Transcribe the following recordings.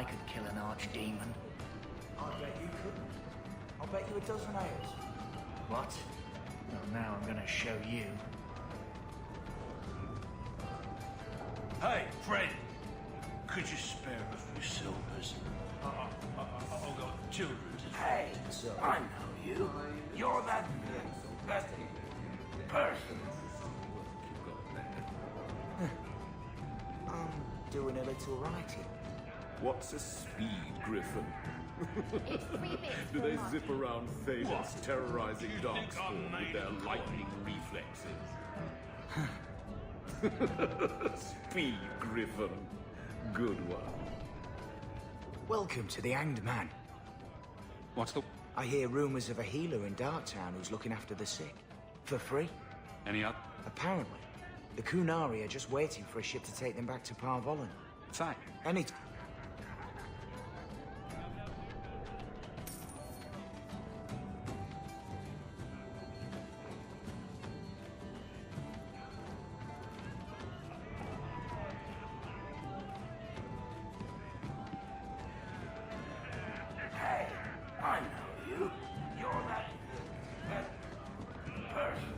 I could kill an archdemon. I bet you couldn't. I'll bet you a dozen ales. What? Well, now I'm gonna show you. Hey, friend! Could you spare a few silvers? I've got children to... Hey, I know you. You're that person. I'm doing a little writing. What's a speed griffin? It's 3 bits Do for they Martin. zip around Thedas, terrorizing You think I'm Darkspawn with made their of lightning reflexes? Speed griffin. Good one. Welcome to the Hanged Man. What's the... I hear rumors of a healer in Darktown who's looking after the sick. For free? Any up? Apparently. The Kunari are just waiting for a ship to take them back to Parvolan. Thank. Any... Hey, I know you. You're that person.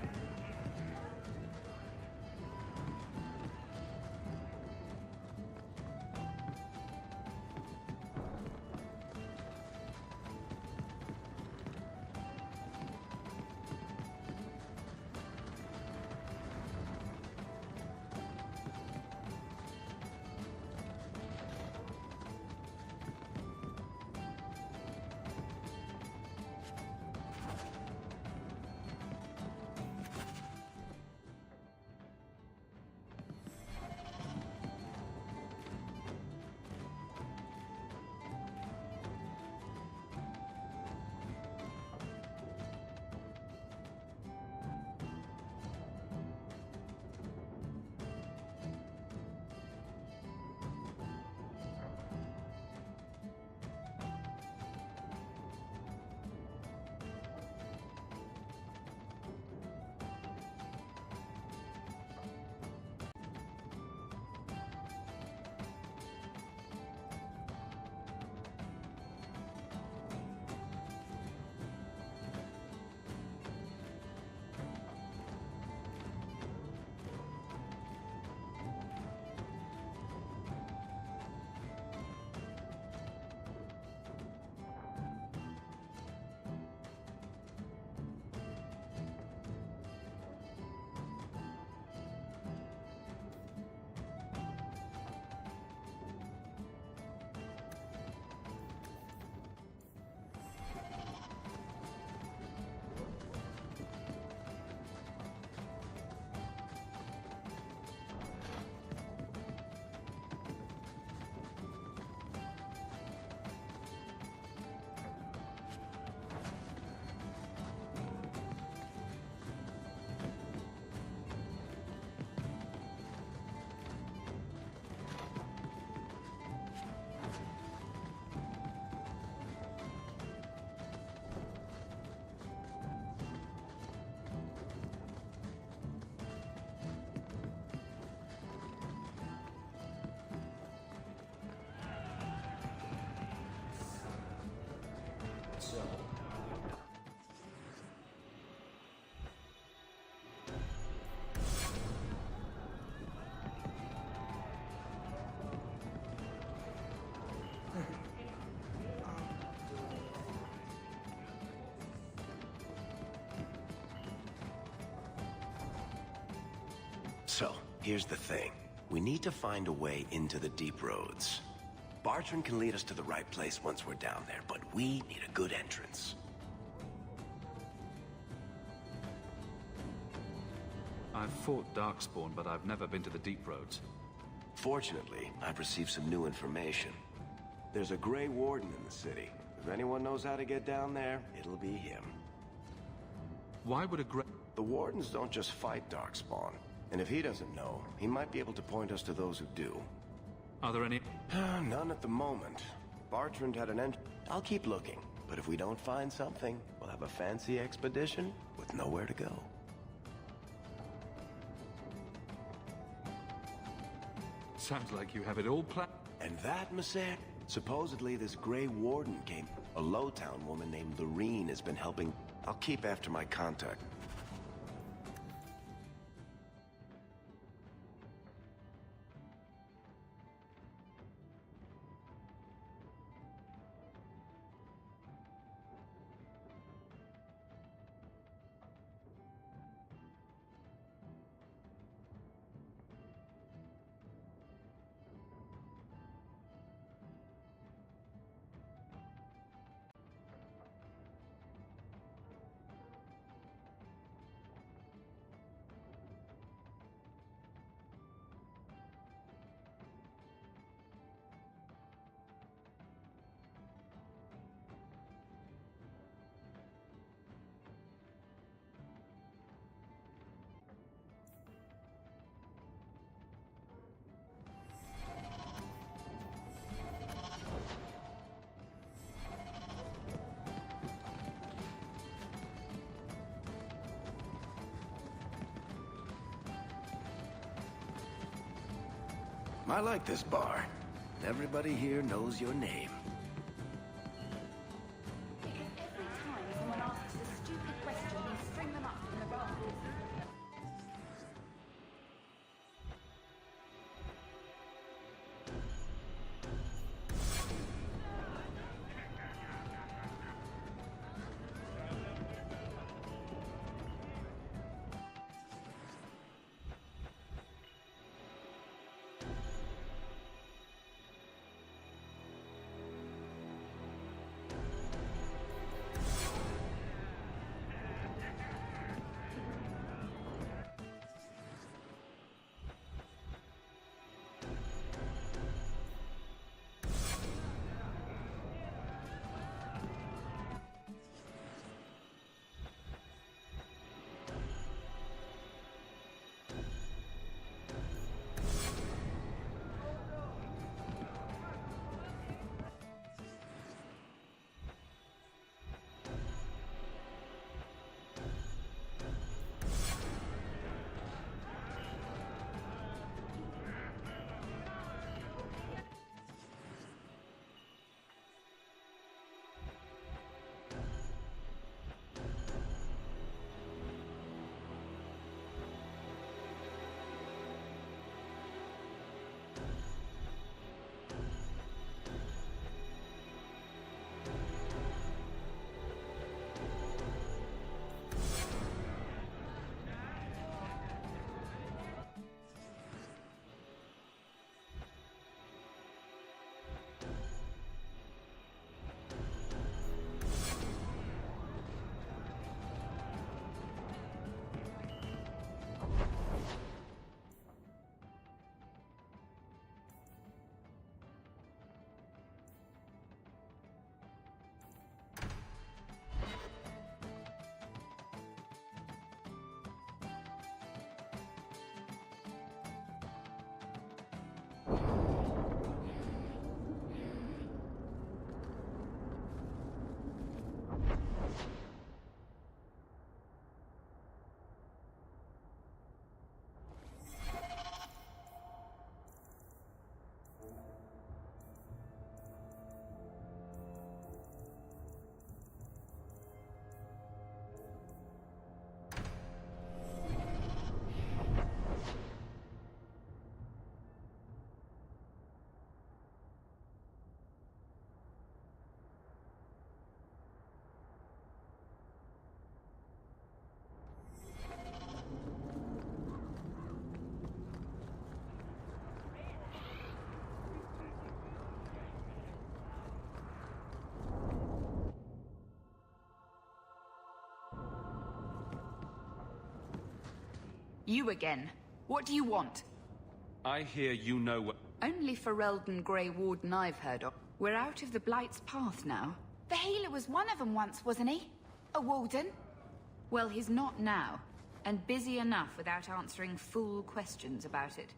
So... So, here's the thing. We need to find a way into the deep roads. Bartrand can lead us to the right place once we're down there, but we need a good entrance. I've fought Darkspawn, but I've never been to the Deep Roads. Fortunately, I've received some new information. There's a Grey Warden in the city. If anyone knows how to get down there, it'll be him. Why would a The Wardens don't just fight Darkspawn. And if he doesn't know, he might be able to point us to those who do. Are there any... None at the moment. Bartrand had an I'll keep looking, but if we don't find something, we'll have a fancy expedition with nowhere to go. Sounds like you have it all planned. And that, Maser, Supposedly, this Grey Warden came. A Lowtown woman named Lorene has been helping. I'll keep after my contact. I like this bar. Everybody here knows your name. Because every time someone asks a stupid question, we string them up from the rafters. You again. What do you want? I hear you know what... Only Ferelden Grey Warden I've heard of. We're out of the Blight's path now. The healer was one of them once, wasn't he? A warden? Well, he's not now. And busy enough without answering fool questions about it.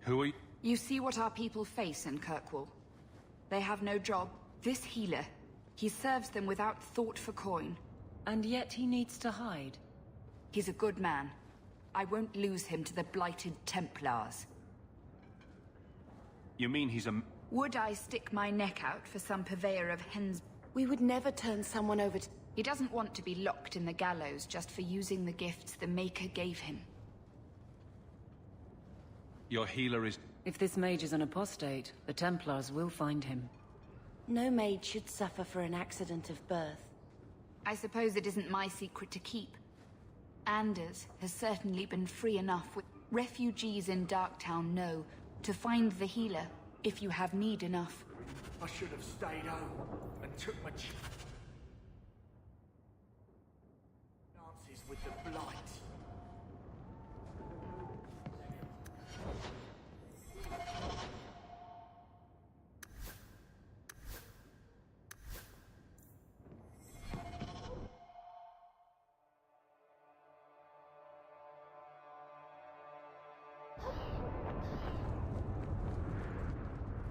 Who are you? You see what our people face in Kirkwall. They have no job. This healer, he serves them without thought for coin. And yet he needs to hide. He's a good man. I won't lose him to the Blighted Templars. You mean he's a... Would I stick my neck out for some purveyor of hens? We would never turn someone over to... He doesn't want to be locked in the gallows just for using the gifts the Maker gave him. Your healer is... If this mage is an apostate, the Templars will find him. No mage should suffer for an accident of birth. I suppose it isn't my secret to keep. Anders has certainly been free enough with... Refugees in Darktown know to find the healer if you have need enough. I should have stayed home and took my chances with the blight.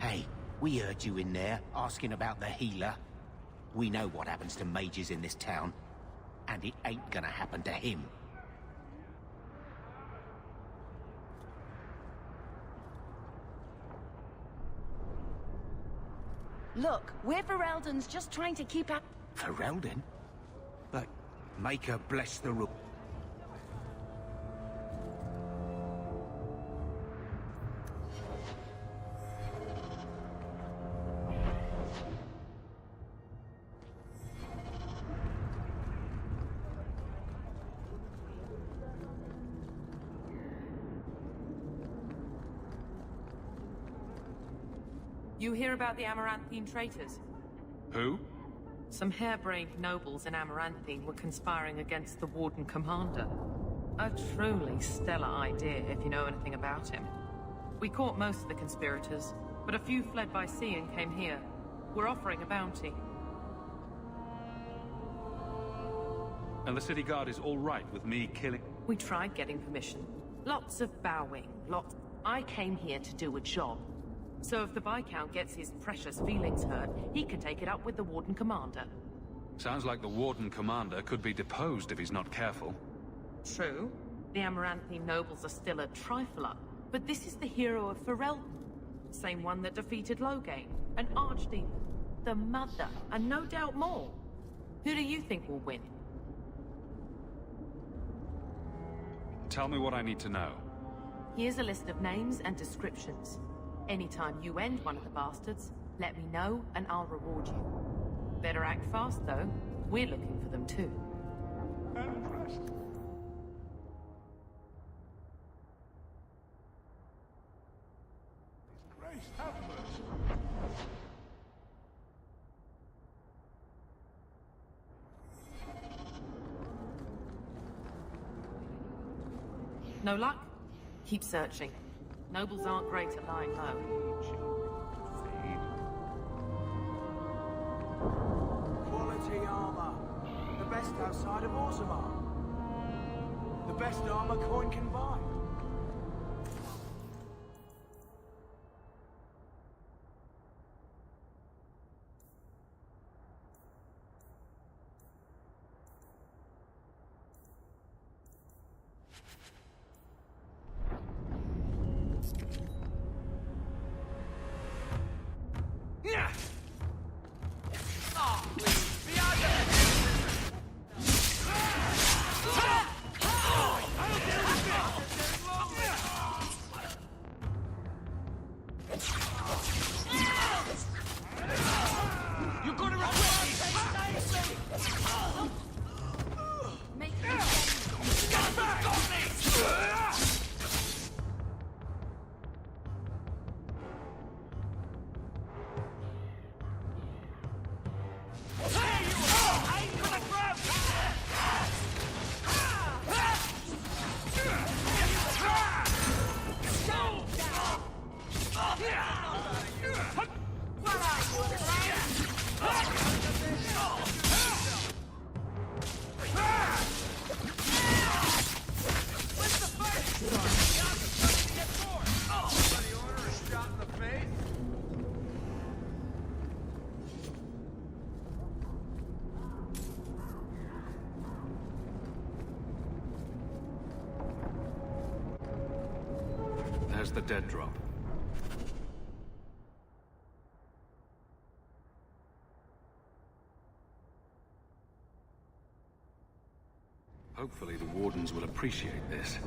Hey, we heard you in there, asking about the healer. We know what happens to mages in this town, and it ain't gonna happen to him. Look, we're Ferelden's just trying to keep up... Ferelden? But Maker bless the rule. You hear about the Amaranthine traitors? Who? Some harebrained nobles in Amaranthine were conspiring against the Warden Commander. A truly stellar idea, if you know anything about him. We caught most of the conspirators, but a few fled by sea and came here. We're offering a bounty. And the city guard is all right with me killing... We tried getting permission. Lots of bowing, lots... I came here to do a job. So if the Viscount gets his precious feelings hurt, he can take it up with the Warden Commander. Sounds like the Warden Commander could be deposed if he's not careful. True. The Amaranthine nobles are still a trifler, but this is the hero of Ferelden. Same one that defeated Loghain, an archdemon, the Mother, and no doubt more. Who do you think will win? Tell me what I need to know. Here's a list of names and descriptions. Anytime you end one of the bastards, let me know and I'll reward you. Better act fast, though. We're looking for them, too. Christ, have mercy. No luck? Keep searching. Nobles aren't great at lying low. Quality armor. The best outside of Orzammar. The best armor coin can buy. There's the dead drop. Hopefully the Wardens will appreciate this.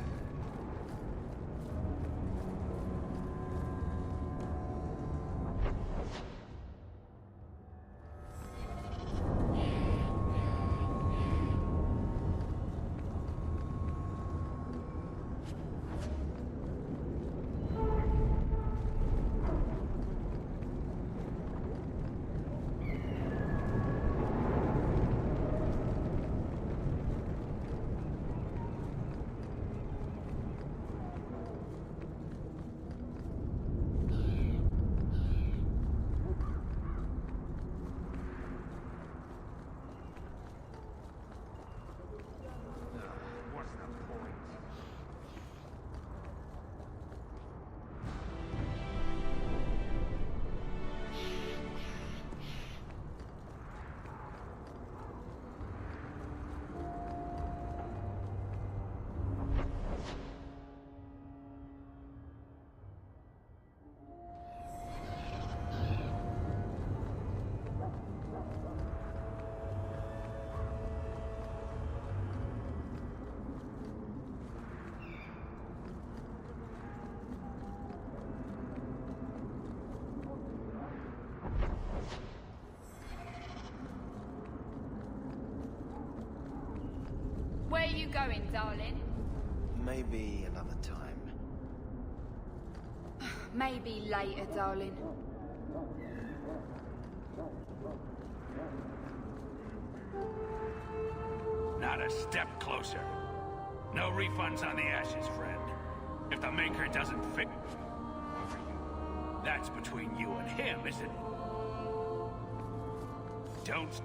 What's the point? Where are you going, darling? Maybe another time. Maybe later, darling. Not a step closer. No refunds on the ashes, friend. If the Maker doesn't fit... That's between you and him, isn't it? Don't...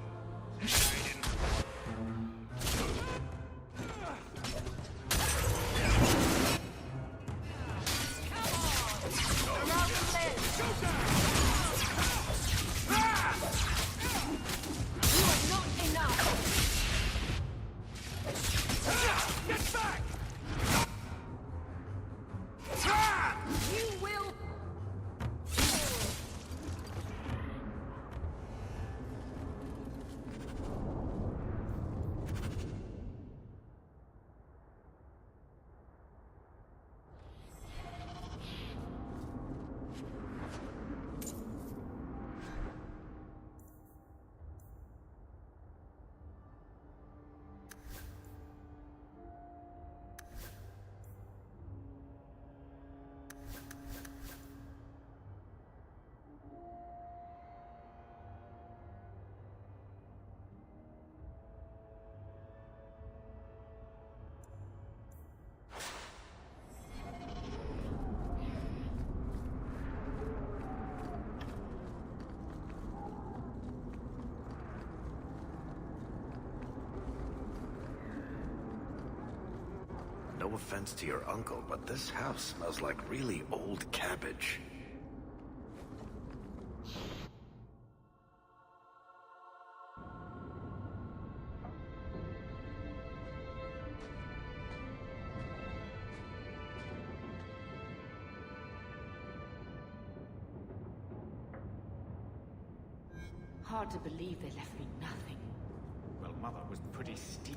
No offense to your uncle, but this house smells like really old cabbage. Hard to believe they left me nothing. Well, Mother was pretty steep.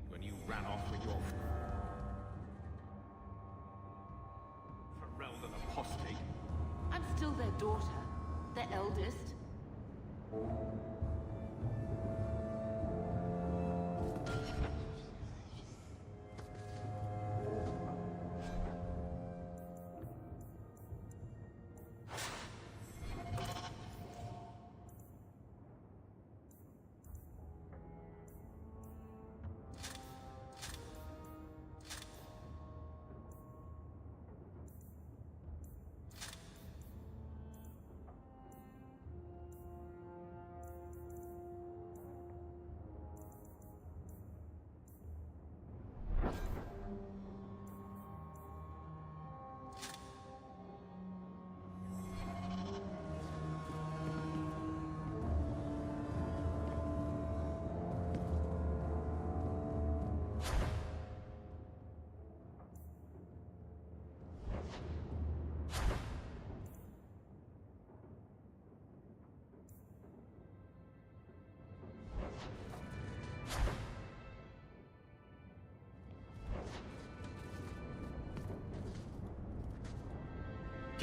When you ran off with your... Ferelden apostate. I'm still their daughter, their eldest.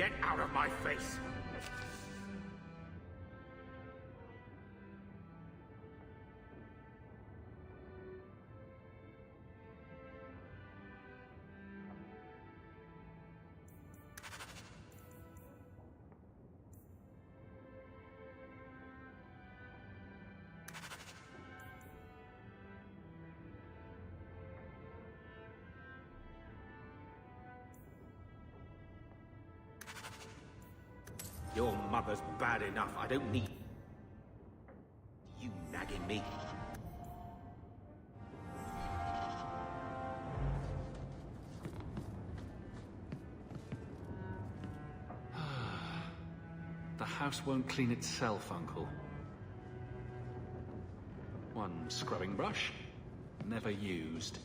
Get out of my face! Your mother's bad enough. I don't need you nagging me. The house won't clean itself, Uncle. One scrubbing brush, never used.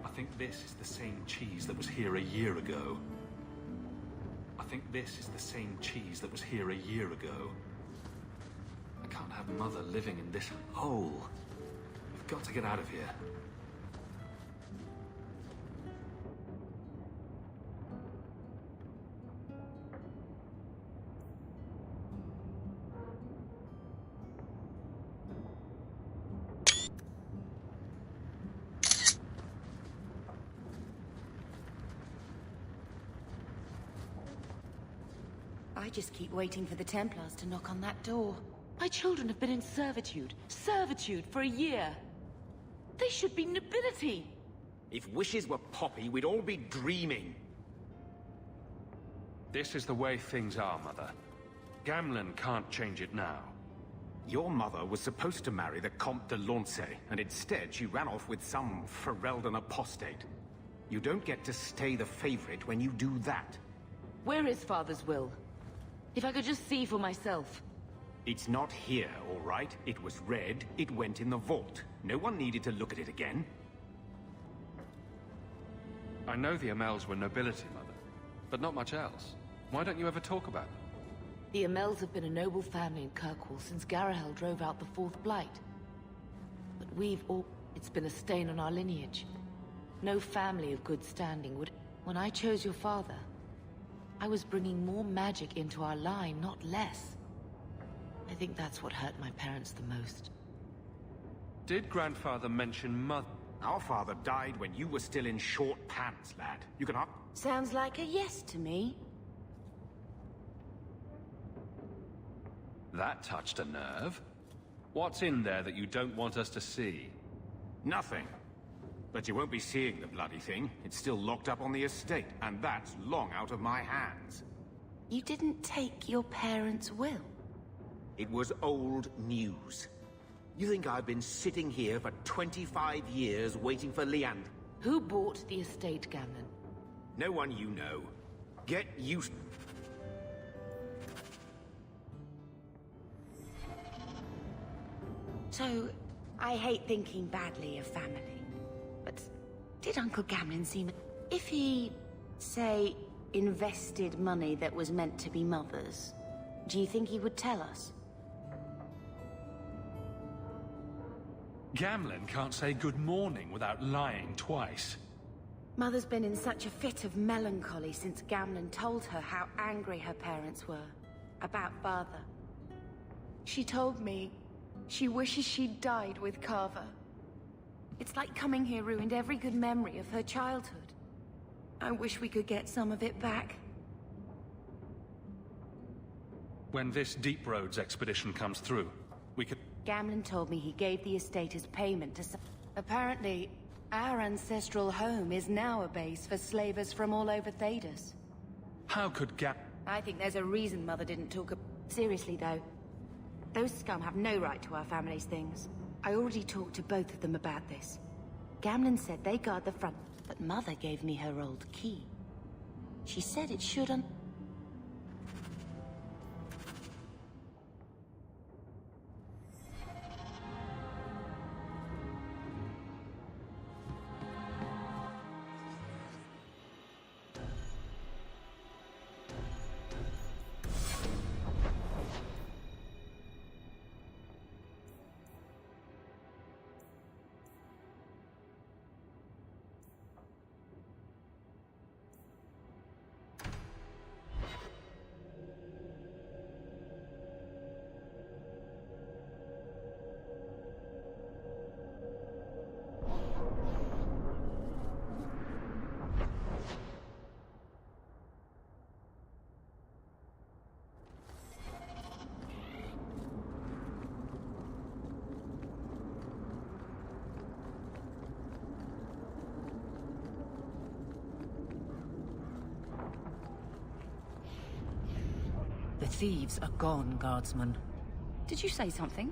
I think this is the same cheese that was here a year ago. I think this is the same cheese that was here a year ago. I can't have Mother living in this hole. We've got to get out of here. I just keep waiting for the Templars to knock on that door. My children have been in servitude for a year. They should be nobility. If wishes were poppy, we'd all be dreaming. This is the way things are, Mother. Gamlen can't change it now. Your mother was supposed to marry the Comte de Launcey, and instead she ran off with some Ferelden apostate. You don't get to stay the favorite when you do that. Where is Father's will? If I could just see for myself. It's not here, all right? It was read, it went in the vault. No one needed to look at it again. I know the Amels were nobility, Mother, but not much else. Why don't you ever talk about them? The Amels have been a noble family in Kirkwall since Garahel drove out the Fourth Blight. But it's been a stain on our lineage. No family of good standing would... When I chose your father, I was bringing more magic into our line, not less. I think that's what hurt my parents the most. Did Grandfather mention Mother? Our father died when you were still in short pants, lad. You can... Sounds like a yes to me. That touched a nerve. What's in there that you don't want us to see? Nothing. But you won't be seeing the bloody thing. It's still locked up on the estate, and that's long out of my hands. You didn't take your parents' will? It was old news. You think I've been sitting here for 25 years waiting for Leander? Who bought the estate, Gamlen? No one you know. Get used... So, I hate thinking badly of family. But did Uncle Gamlen seem... If he, say, invested money that was meant to be Mother's, do you think he would tell us? Gamlen can't say good morning without lying twice. Mother's been in such a fit of melancholy since Gamlen told her how angry her parents were about Father. She told me she wishes she'd died with Carver. It's like coming here ruined every good memory of her childhood. I wish we could get some of it back. When this Deep Roads expedition comes through, we could... Gamlen told me he gave the estate as payment to some... Apparently, Our ancestral home is now a base for slavers from all over Thedas. How could I think there's a reason Mother didn't talk. Seriously, though. Those scum have no right to our family's things. I already talked to both of them about this. Gamlen said they guard the front, but Mother gave me her old key. She said it should The thieves are gone, Guardsman. Did you say something?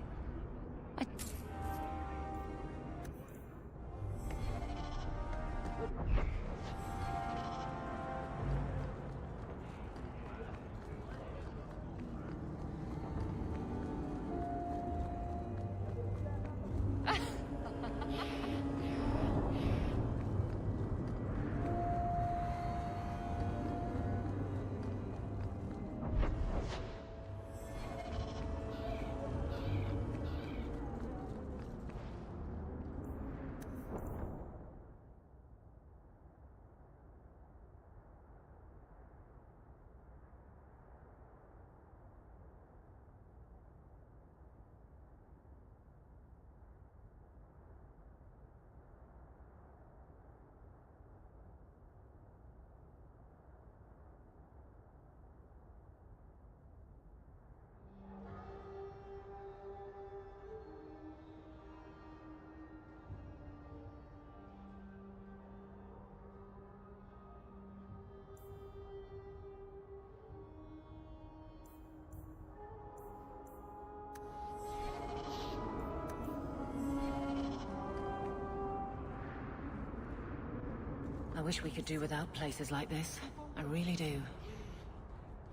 I wish we could do without places like this. I really do.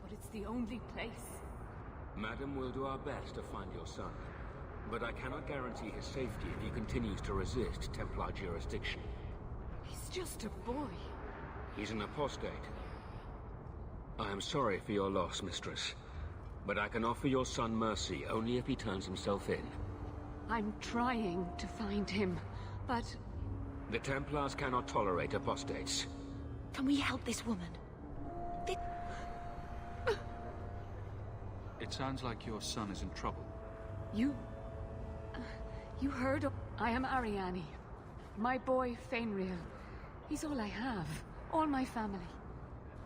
But it's the only place. Madam, we'll do our best to find your son. But I cannot guarantee his safety if he continues to resist Templar jurisdiction. He's just a boy. He's an apostate. I am sorry for your loss, mistress. But I can offer your son mercy only if he turns himself in. I'm trying to find him, but... The Templars cannot tolerate apostates. Can we help this woman? It sounds like your son is in trouble. You heard of... I am Ariane. My boy, Fainriel. He's all I have. All my family.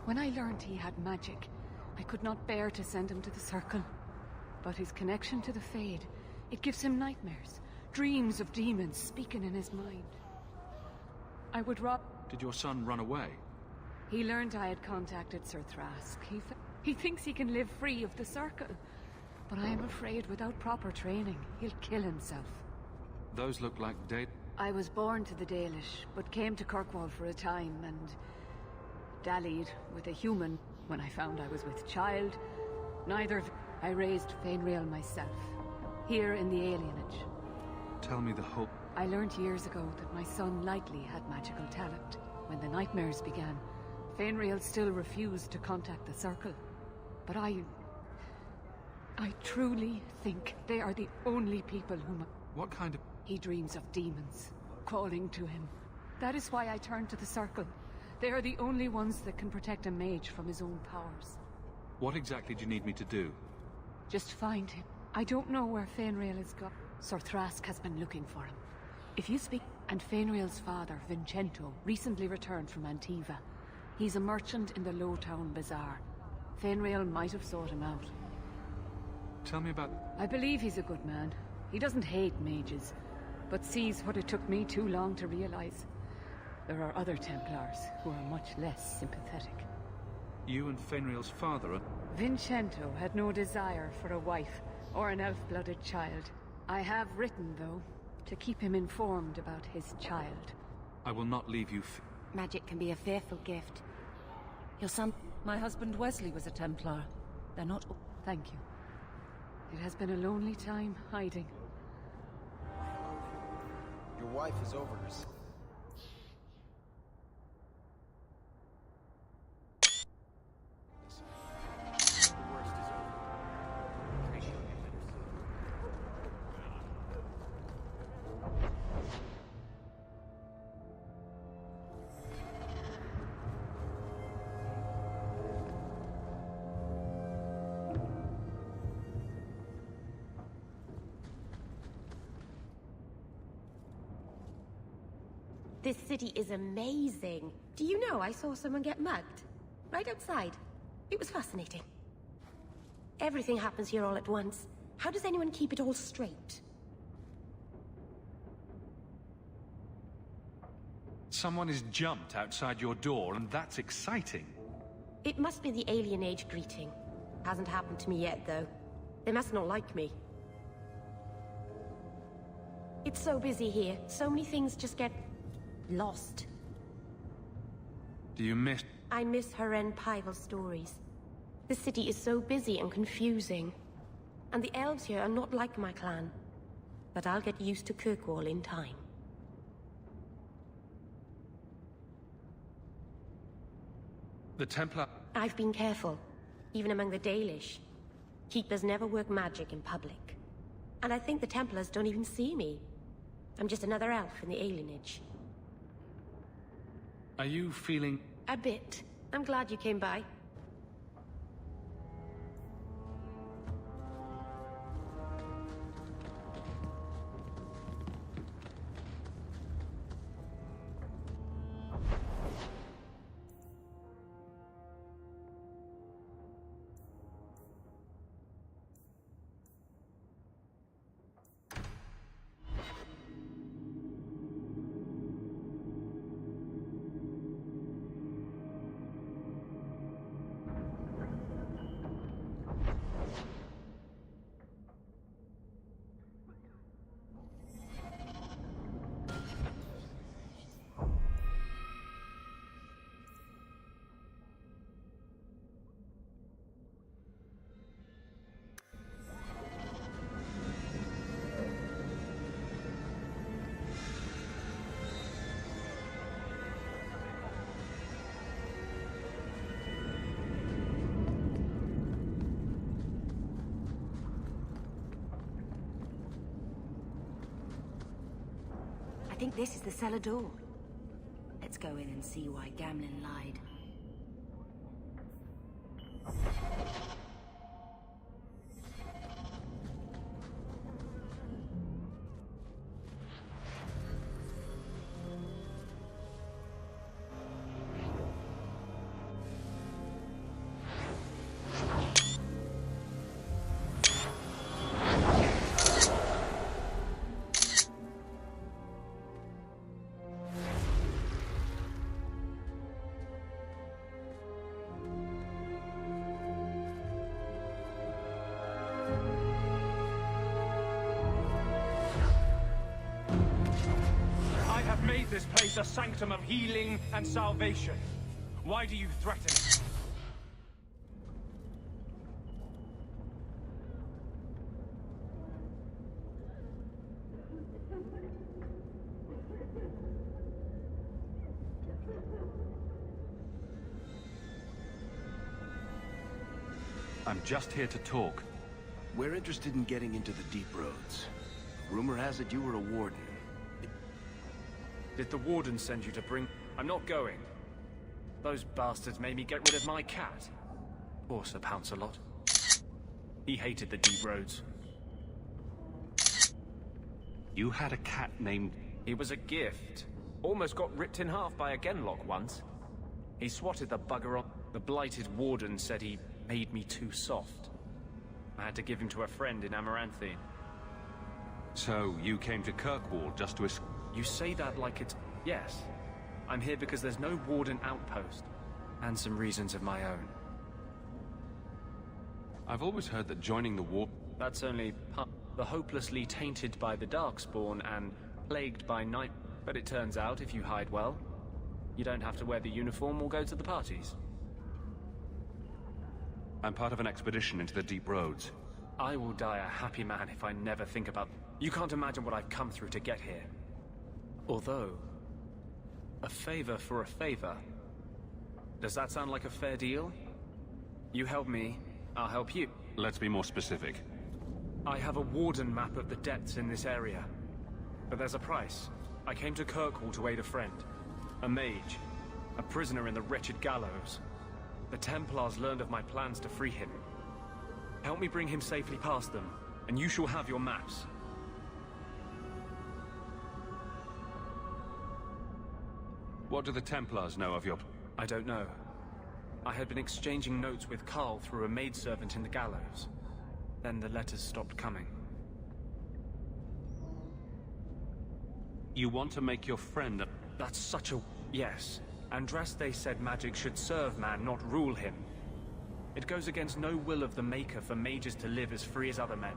When I learned he had magic, I could not bear to send him to the Circle. But his connection to the Fade, it gives him nightmares. Dreams of demons speaking in his mind. I would rob... Did your son run away? He learned I had contacted Sir Thrask. He thinks he can live free of the Circle. But I am afraid without proper training, he'll kill himself. Those look like I was born to the Dalish, but came to Kirkwall for a time and... dallied with a human. When I found I was with child, I raised Fainriel myself, here in the alienage. Tell me the whole... I learned years ago that my son likely had magical talent. When the nightmares began, Fainriel still refused to contact the Circle. But I truly think they are the only people whom... What kind of... He dreams of demons, calling to him. That is why I turned to the Circle. They are the only ones that can protect a mage from his own powers. What exactly do you need me to do? Just find him. I don't know where Fainriel is gone. Sir Thrask has been looking for him. If you speak... And Fainriel's father, Vincento, recently returned from Antiva. He's a merchant in the Lowtown Bazaar. Fainriel might have sought him out. Tell me about... I believe he's a good man. He doesn't hate mages. but sees what it took me too long to realize. There are other Templars who are much less sympathetic. You and Fenriel's father are... Vincento had no desire for a wife or an elf-blooded child. I have written, though, to keep him informed about his child. I will not leave you Magic can be a fearful gift. Your son... My husband Wesley was a Templar. They're not... Thank you. It has been a lonely time hiding. Your wife is over us. This city is amazing. Do you know I saw someone get mugged? Right outside. It was fascinating. Everything happens here all at once. How does anyone keep it all straight? Someone has jumped outside your door, and that's exciting. It must be the alien age greeting. Hasn't happened to me yet, though. They must not like me. It's so busy here. So many things just get... lost. Do you miss... I miss Haren Pyval stories. The city is so busy and confusing. And the elves here are not like my clan. But I'll get used to Kirkwall in time. The Templar... I've been careful, even among the Dalish. Keepers never work magic in public. And I think the Templars don't even see me. I'm just another elf in the alienage. Are you feeling... A bit. I'm glad you came by. I think this is the cellar door. Let's go in and see why Gamlen lied. This place a sanctum of healing and salvation. Why do you threaten it? I'm just here to talk. We're interested in getting into the Deep Roads. Rumor has it you were a warden. Did the warden send you to bring... I'm not going. Those bastards made me get rid of my cat. Poor Sir Pouncelot. He hated the Deep Roads. You had a cat named... He was a gift. Almost got ripped in half by a Genlock once. He swatted the bugger on... The blighted warden said he made me too soft. I had to give him to a friend in Amaranthine. So, you came to Kirkwall just to You say that like it's... Yes. I'm here because there's no Warden outpost. And some reasons of my own. I've always heard that joining the war... That's only the hopelessly tainted by the Darkspawn and plagued by night... But it turns out, if you hide well, you don't have to wear the uniform or go to the parties. I'm part of an expedition into the deep roads. I will die a happy man if I never think about... You can't imagine what I've come through to get here. Although, a favor for a favor. Does that sound like a fair deal? You help me, I'll help you. Let's be more specific. I have a Warden map of the depths in this area. But there's a price. I came to Kirkwall to aid a friend. A mage. A prisoner in the wretched gallows. The Templars learned of my plans to free him. Help me bring him safely past them, and you shall have your maps. What do the Templars know of your... I don't know. I had been exchanging notes with Carl through a maidservant in the gallows. Then the letters stopped coming. You want to make your friend a... That's such a... Yes. Andraste said magic should serve man, not rule him. It goes against no will of the Maker for mages to live as free as other men.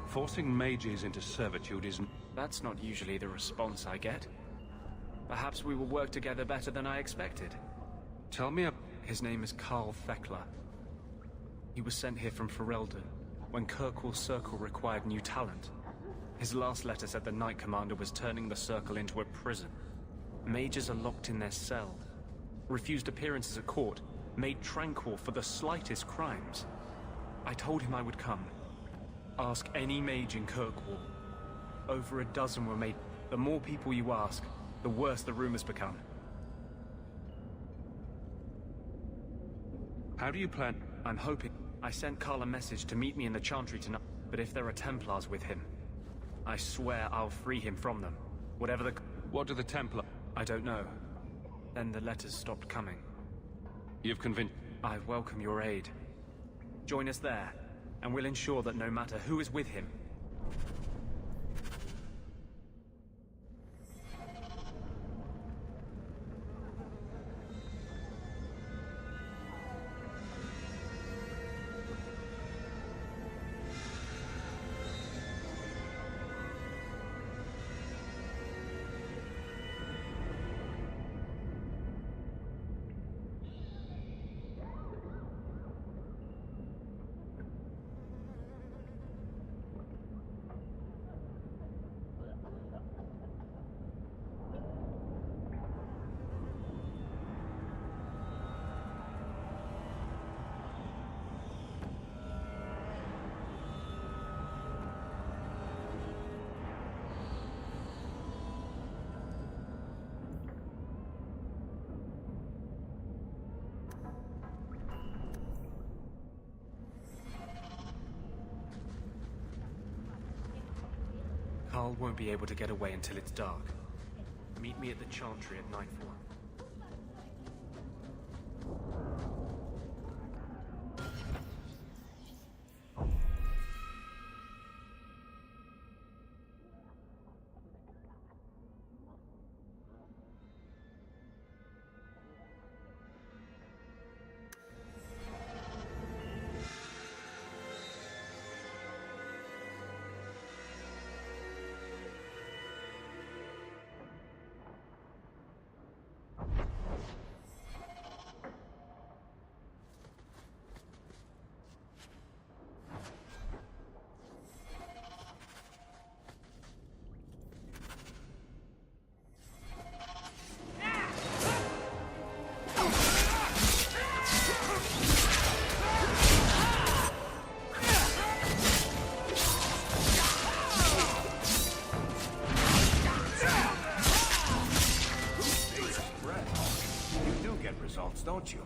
Forcing mages into servitude isn't... That's not usually the response I get. Perhaps we will work together better than I expected. Tell me a... His name is Carl Thekla. He was sent here from Ferelden, when Kirkwall Circle required new talent. His last letter said the Knight Commander was turning the Circle into a prison. Mages are locked in their cell, refused appearances at court, made tranquil for the slightest crimes. I told him I would come. Ask any mage in Kirkwall. Over a dozen were made. The more people you ask, the worse the rumors become. How do you plan? I'm hoping. I sent Carl a message to meet me in the Chantry tonight, but if there are Templars with him, I swear I'll free him from them. Whatever the... What do the Templar... I don't know. Then the letters stopped coming. You've convinced... I welcome your aid. Join us there, and we'll ensure that no matter who is with him... Carl won't be able to get away until it's dark. Meet me at the Chantry at nightfall. Don't you?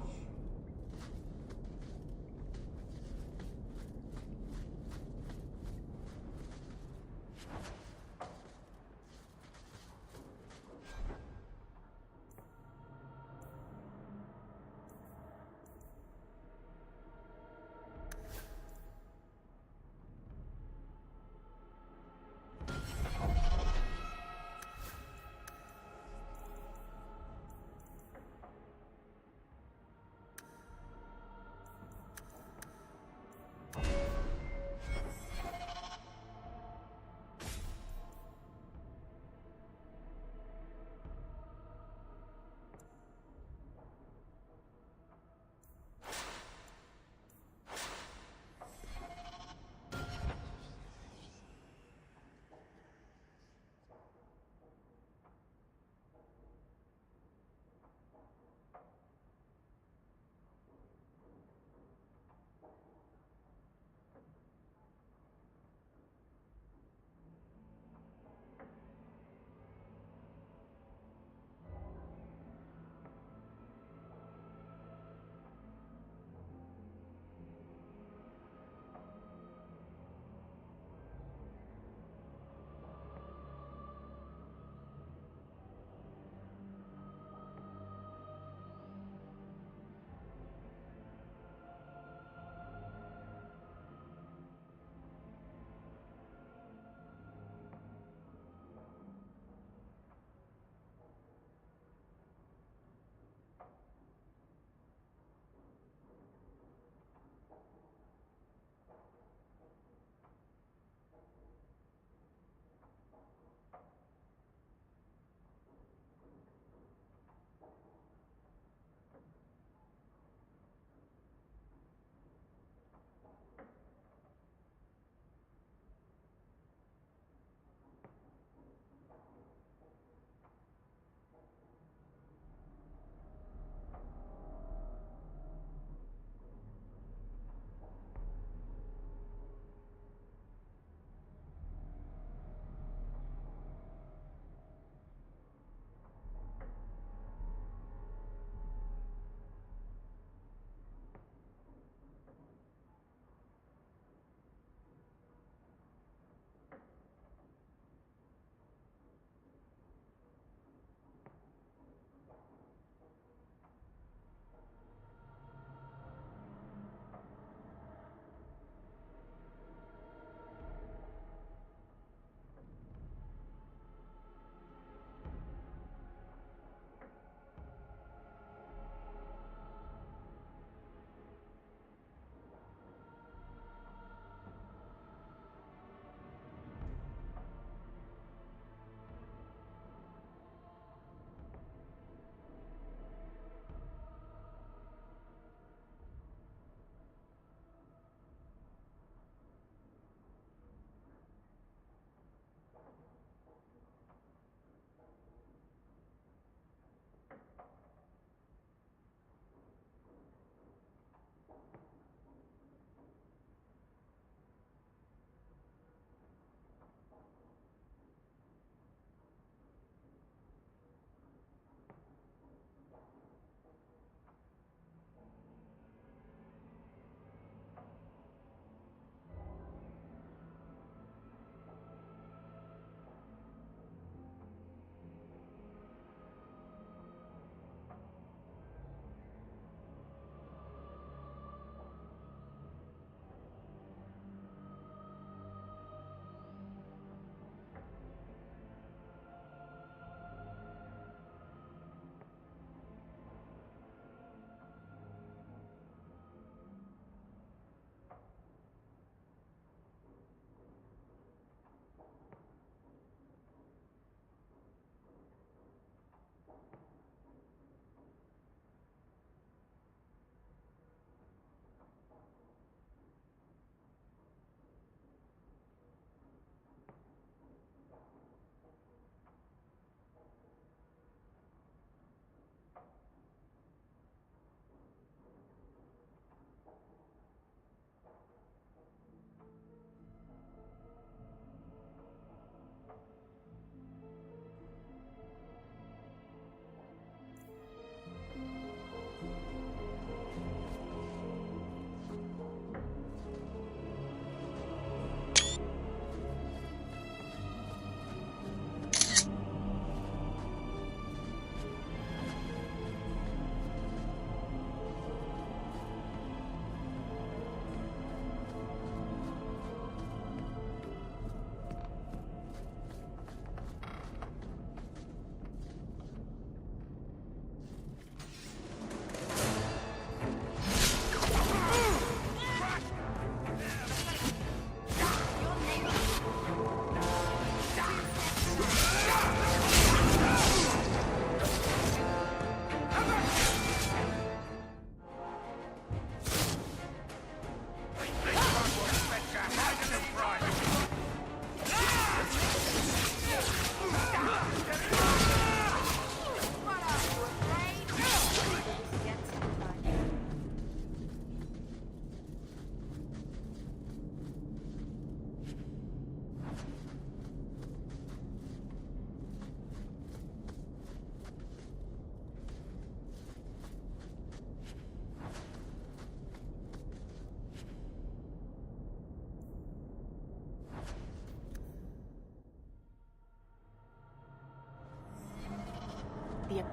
the...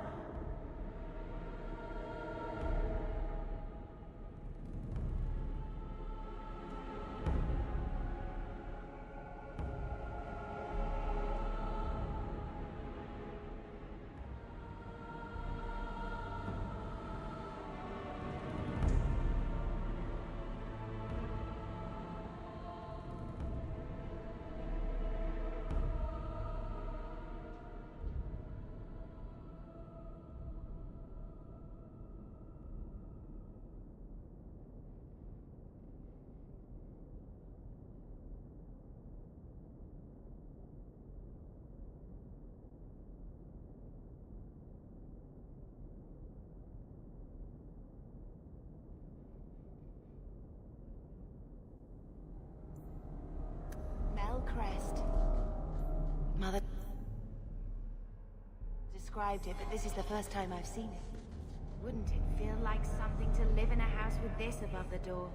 Crest. Mother described it, but this is the first time I've seen it. Wouldn't it feel like something to live in a house with this above the door?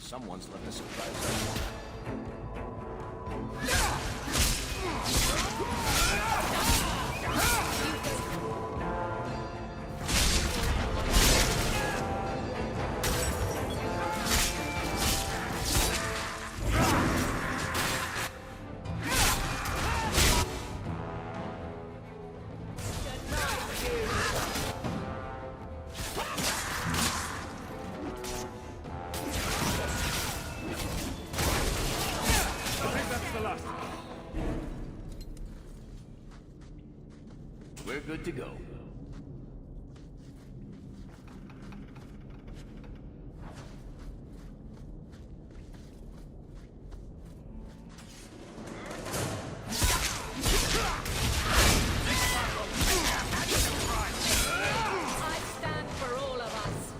Someone's left a surprise. We're good to go. I stand for all of us.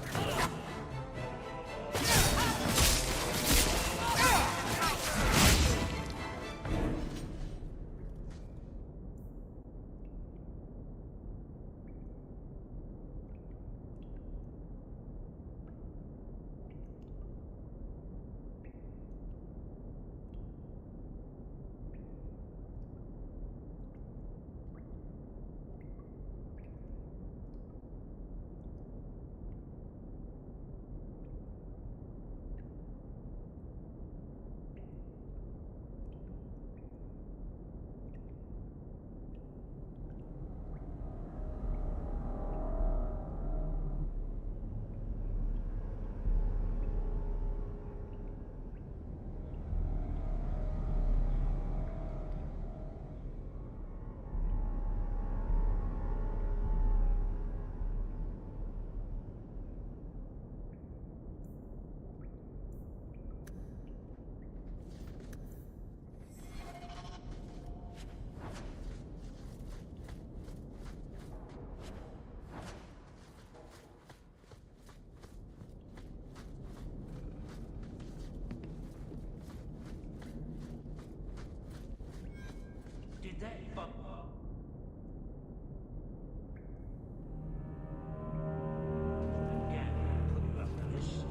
Did that bump?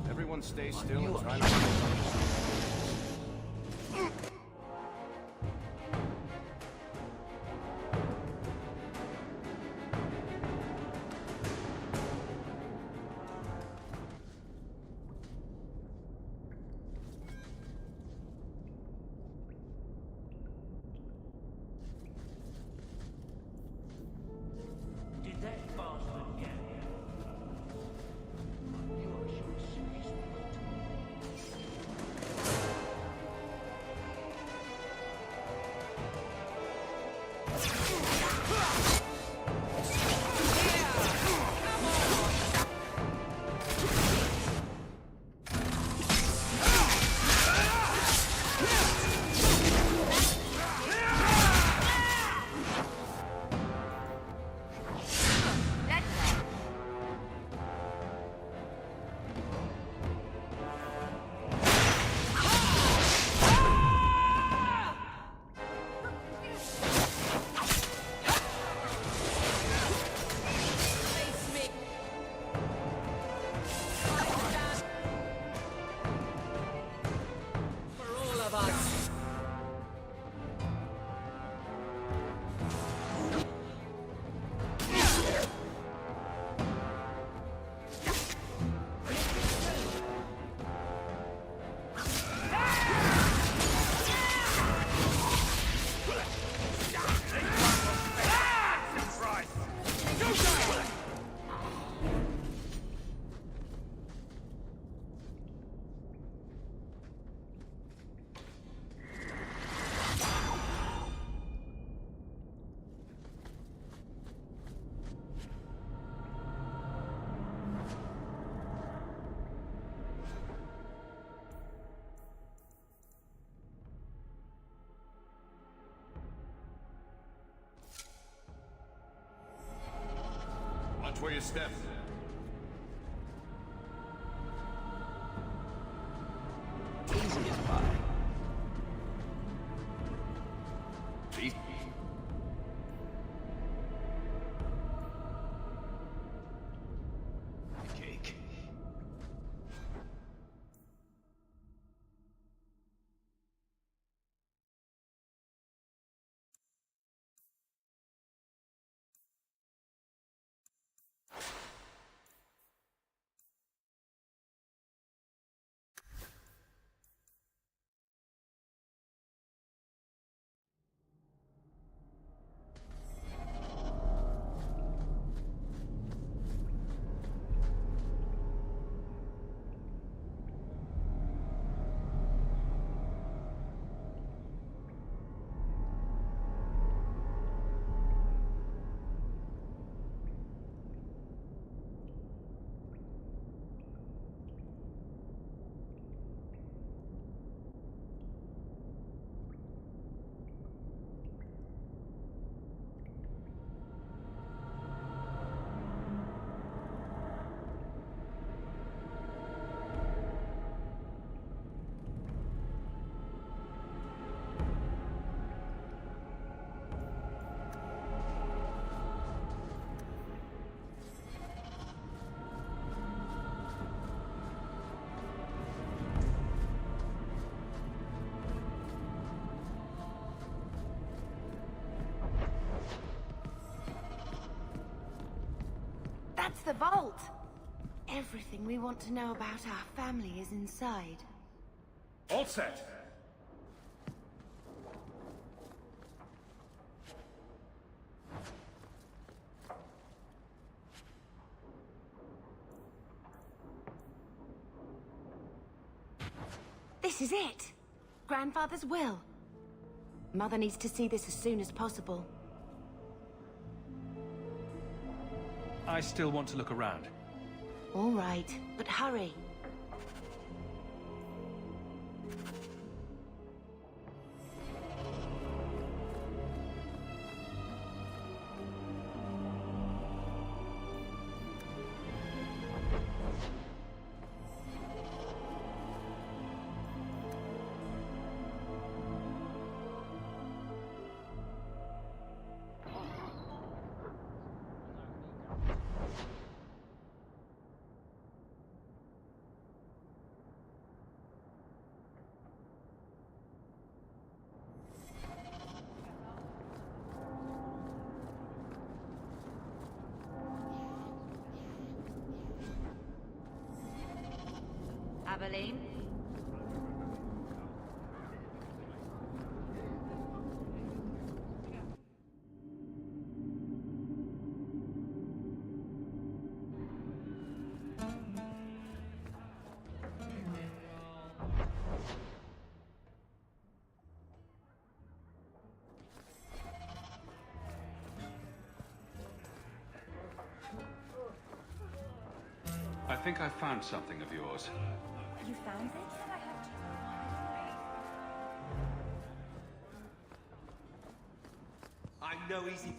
Everyone stay still and try Did that bastard get here? Watch where you step. Easy as pie. Easy. Cake. the vault. Everything we want to know about our family is inside. All set. This is it! Grandfather's will. Mother needs to see this as soon as possible. I still want to look around. All right, but hurry. Aveline? I think I found something of yours. You found it? I'm no easy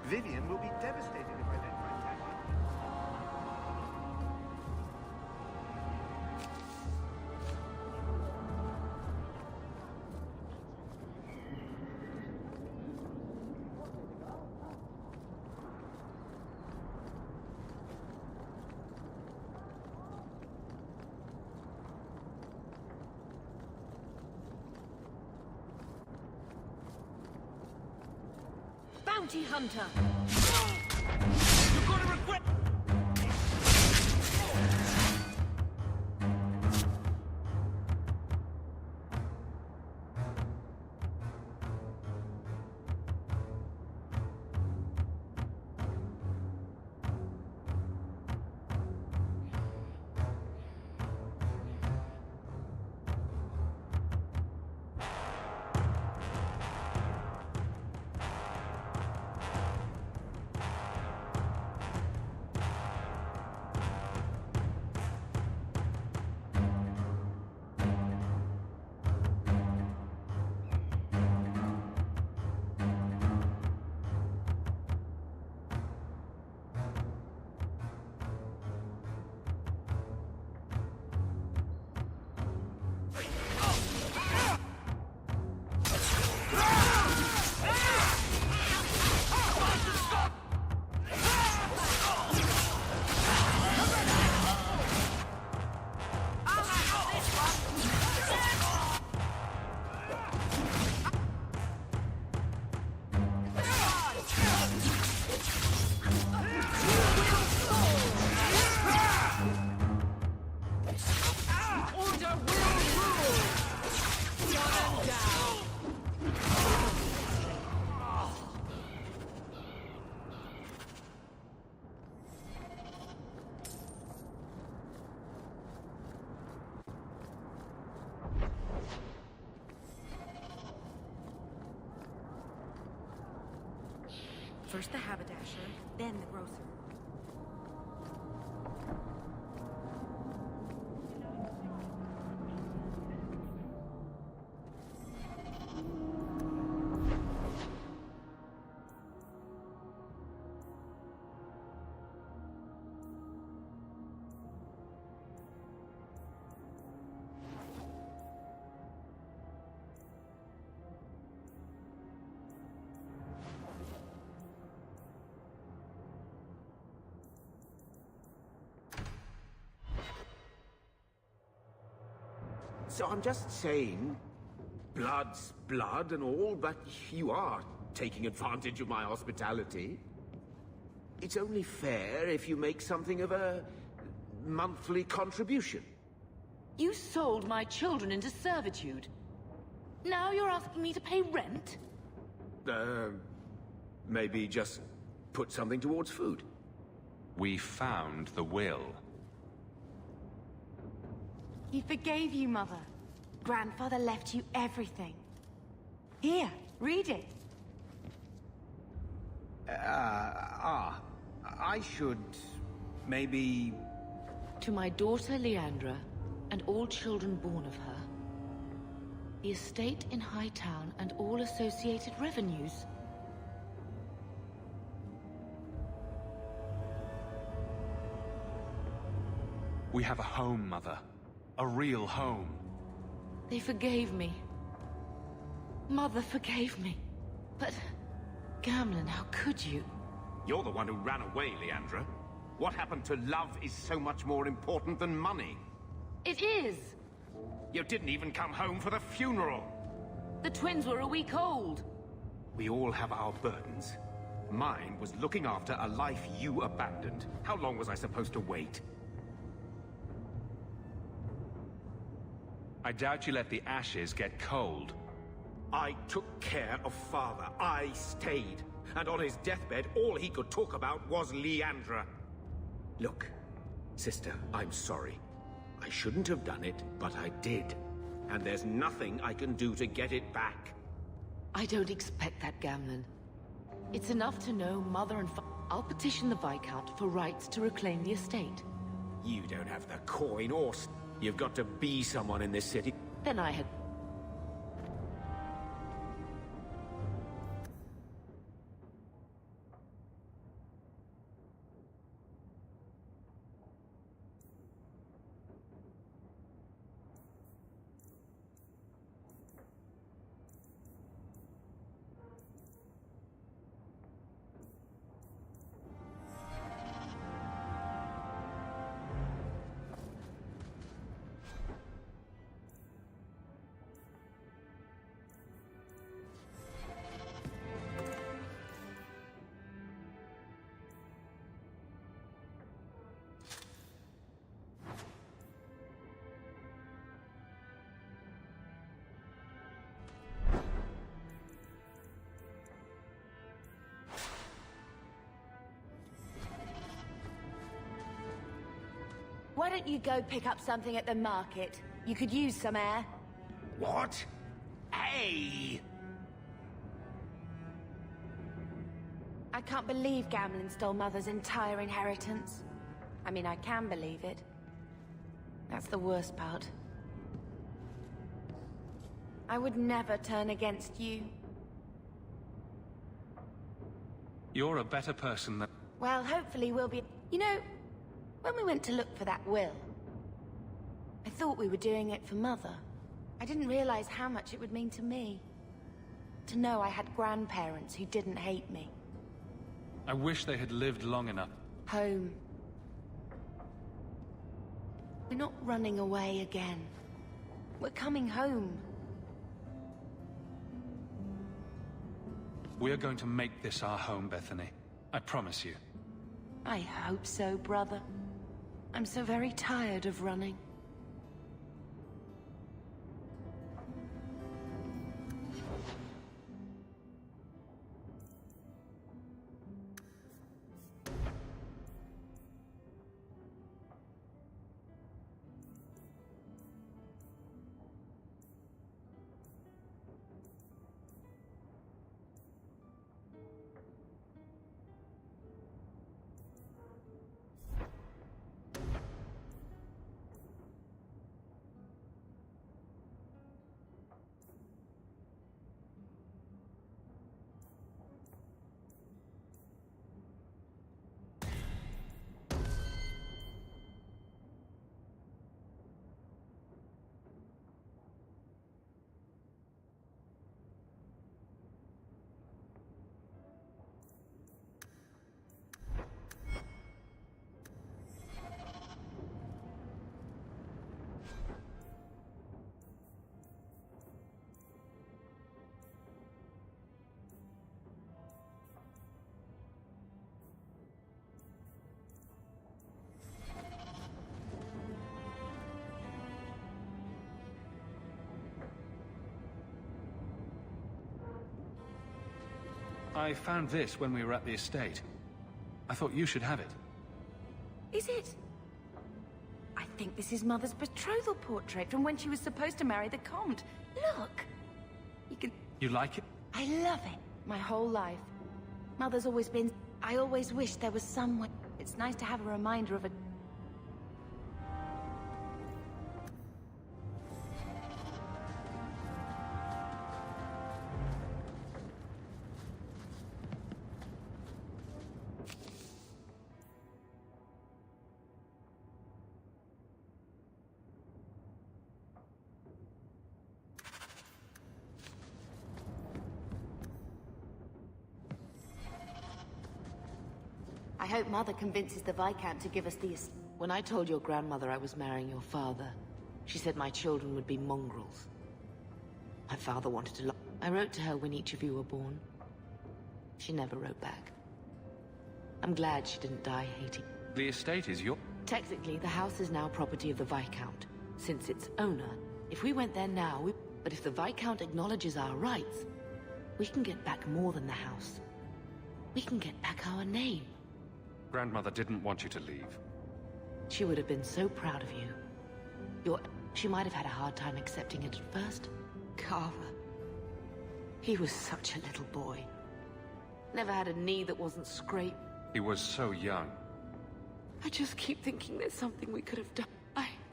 Vivian will be devastated if I don't find Tashi. Bounty Hunter! You're gonna regret... First the haberdasher, then the grocer. So I'm just saying, blood's blood and all, but you are taking advantage of my hospitality. It's only fair if you make something of a monthly contribution. You sold my children into servitude. Now you're asking me to pay rent? Maybe just put something towards food. We found the will. He forgave you, Mother. Grandfather left you everything. Here, read it. I should... maybe... To my daughter Leandra, and all children born of her, the estate in Hightown and all associated revenues. We have a home, Mother. A real home. They forgave me. Mother forgave me. But... Gamlen, how could you? You're the one who ran away, Leandra. What happened to love is so much more important than money. It is! You didn't even come home for the funeral. The twins were a week old. We all have our burdens. Mine was looking after a life you abandoned. How long was I supposed to wait? I doubt you let the ashes get cold. I took care of Father. I stayed. And on his deathbed, all he could talk about was Leandra. Look, sister, I'm sorry. I shouldn't have done it, but I did. And there's nothing I can do to get it back. I don't expect that, Gamlen. It's enough to know Mother and I'll petition the Viscount for rights to reclaim the estate. You don't have the coin or... You've got to be someone in this city. Then I had... Why don't you go pick up something at the market? You could use some air. What? Hey! I can't believe Gamlen stole Mother's entire inheritance. I mean, I can believe it. That's the worst part. I would never turn against you. You're a better person than... Well, hopefully we'll be... You know, when we went to look for that will, I thought we were doing it for Mother. I didn't realize how much it would mean to me. To know I had grandparents who didn't hate me. I wish they had lived long enough. Home. We're not running away again. We're coming home. We're going to make this our home, Bethany. I promise you. I hope so, brother. I'm so very tired of running. I found this when we were at the estate. I thought you should have it. Is it? I think this is Mother's betrothal portrait from when she was supposed to marry the Comte. Look! You can... You like it? I love it. My whole life. Mother's always been... I always wished there was some way... It's nice to have a reminder of a... I hope Mother convinces the Viscount to give us the... When I told your grandmother I was marrying your father, she said my children would be mongrels. My father wanted to... I wrote to her when each of you were born. She never wrote back. I'm glad she didn't die hating. The estate is your... Technically, the house is now property of the Viscount. Since its owner, if we went there now, But if the Viscount acknowledges our rights, we can get back more than the house. We can get back our name. Grandmother didn't want you to leave. She would have been so proud of you. She might have had a hard time accepting it at first. Carver. He was such a little boy. Never had a knee that wasn't scraped. He was so young. I just keep thinking there's something we could have done.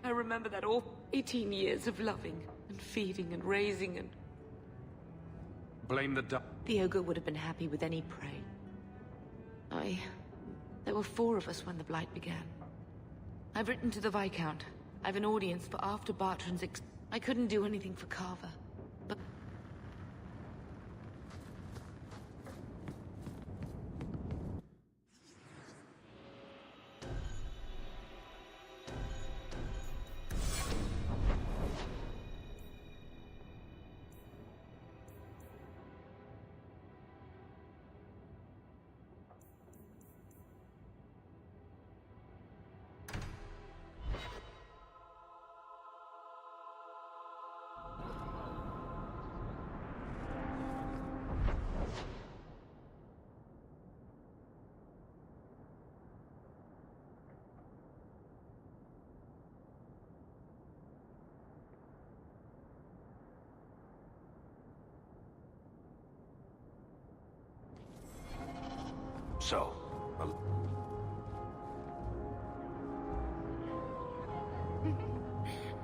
I remember that all 18 years of loving and feeding and raising and... Blame the duck. The ogre would have been happy with any prey. There were 4 of us when the Blight began. I've written to the Viscount. I've an audience for after Bartrand's I couldn't do anything for Carver, but... So,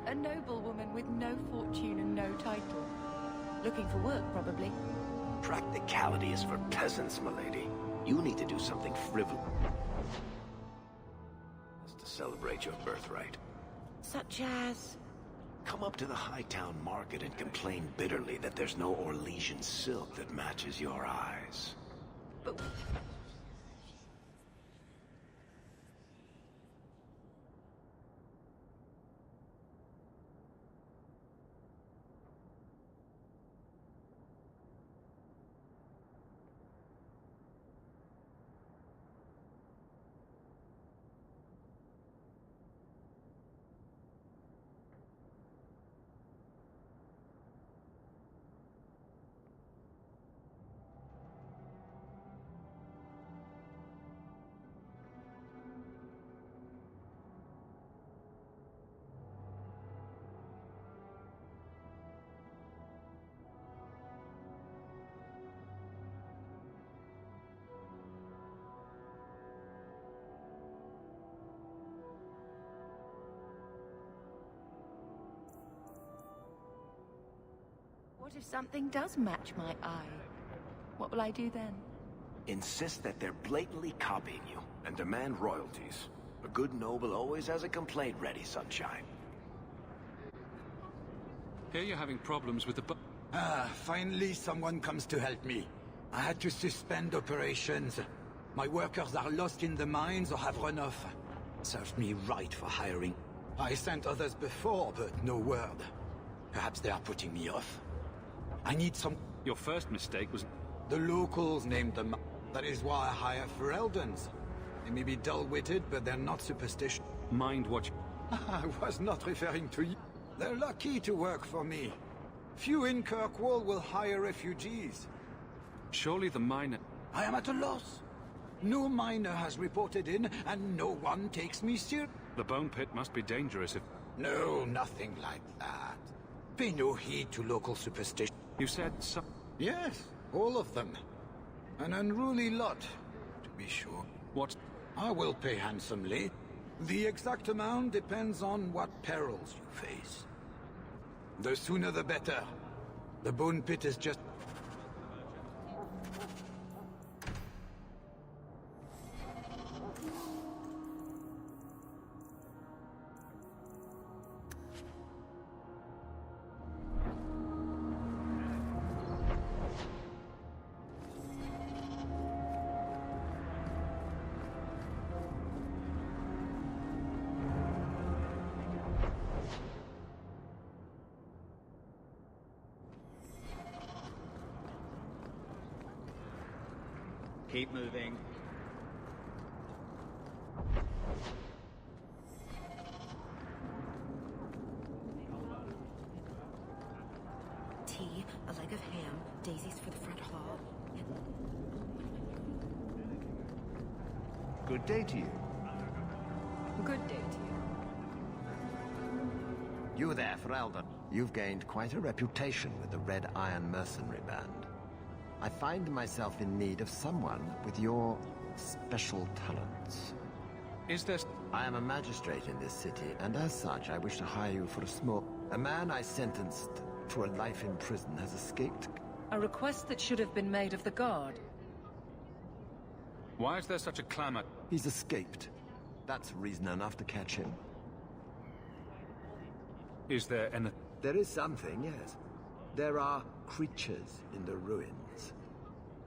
a noblewoman with no fortune and no title. Looking for work, probably. Practicality is for peasants, milady. You need to do something frivolous to celebrate your birthright. Such as... Come up to the Hightown Market and complain bitterly that there's no Orlesian silk that matches your eyes. But... What if something does match my eye? What will I do then? Insist that they're blatantly copying you, and demand royalties. A good noble always has a complaint ready, Sunshine. Here you're having problems with the finally someone comes to help me. I had to suspend operations. My workers are lost in the mines or have run off. Served me right for hiring. I sent others before, but no word. Perhaps they are putting me off. I need some... Your first mistake was... The locals named them. That is why I hire Fereldans. They may be dull-witted, but they're not superstitious. Mind what you... I was not referring to you. They're lucky to work for me. Few in Kirkwall will hire refugees. Surely the miner... I am at a loss. No miner has reported in, and no one takes me serious. The bone pit must be dangerous if... No, nothing like that. Pay no heed to local superstition. You said some... Yes, all of them. An unruly lot, to be sure. What? I will pay handsomely. The exact amount depends on what perils you face. The sooner the better. The bone pit is just... Keep moving. Tea, a leg of ham, daisies for the front hall. Good day to you. Good day to you. You there, Ferelden. You've gained quite a reputation with the Red Iron Mercenary Band. I find myself in need of someone with your special talents. Is there... I am a magistrate in this city, and as such, I wish to hire you for a small... A man I sentenced to a life in prison has escaped... A request that should have been made of the guard. Why is there such a clamor? He's escaped. That's reason enough to catch him. Is there any... There is something, yes. There are creatures in the ruins.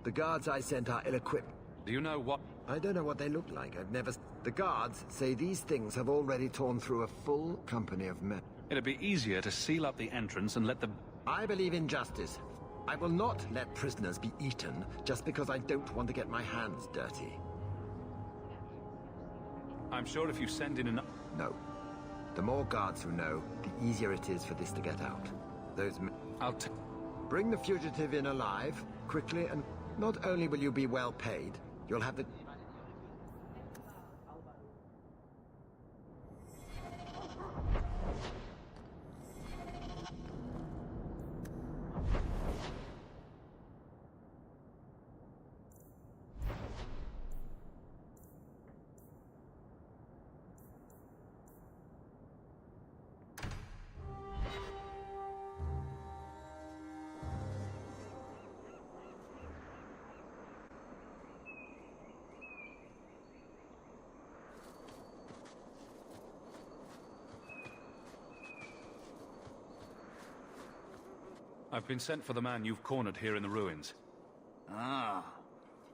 The guards I sent are ill-equipped. Do you know what? I don't know what they look like. I've never... The guards say these things have already torn through a full company of men. It'd be easier to seal up the entrance and let them... I believe in justice. I will not let prisoners be eaten just because I don't want to get my hands dirty. I'm sure if you send in enough... No. The more guards who know, the easier it is for this to get out. Those men... Bring the fugitive in alive, quickly, and not only will you be well paid, you'll have the... I've been sent for the man you've cornered here in the ruins. Ah.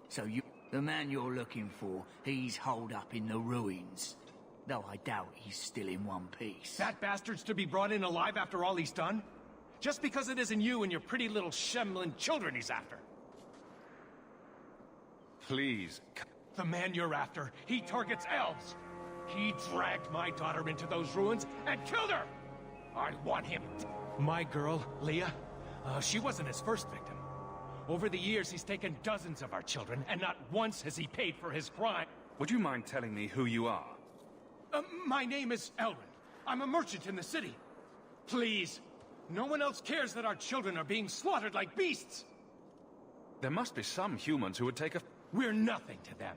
So the man you're looking for, he's holed up in the ruins. Though I doubt he's still in one piece. That bastard's to be brought in alive after all he's done? Just because it isn't you and your pretty little Shemlin children he's after. Please. The man you're after, he targets elves. He dragged my daughter into those ruins and killed her! I want him. My girl, Leah, she wasn't his first victim. Over the years, he's taken dozens of our children, and not once has he paid for his crime. Would you mind telling me who you are? My name is Elrond. I'm a merchant in the city. Please, no one else cares that our children are being slaughtered like beasts. There must be some humans who would take a... We're nothing to them.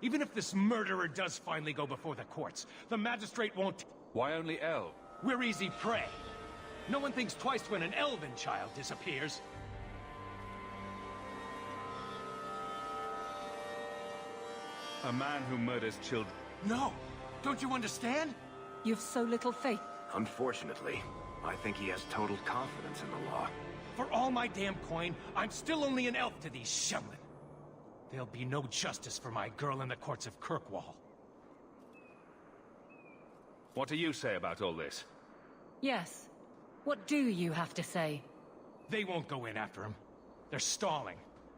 Even if this murderer does finally go before the courts, the magistrate won't... Why only elves? We're easy prey. No one thinks twice when an elven child disappears. A man who murders children. No! Don't you understand? You've so little faith. Unfortunately, I think he has total confidence in the law. For all my damn coin, I'm still only an elf to these Shemlin. There'll be no justice for my girl in the courts of Kirkwall. What do you say about all this? Yes. What do you have to say? They won't go in after him. They're stalling,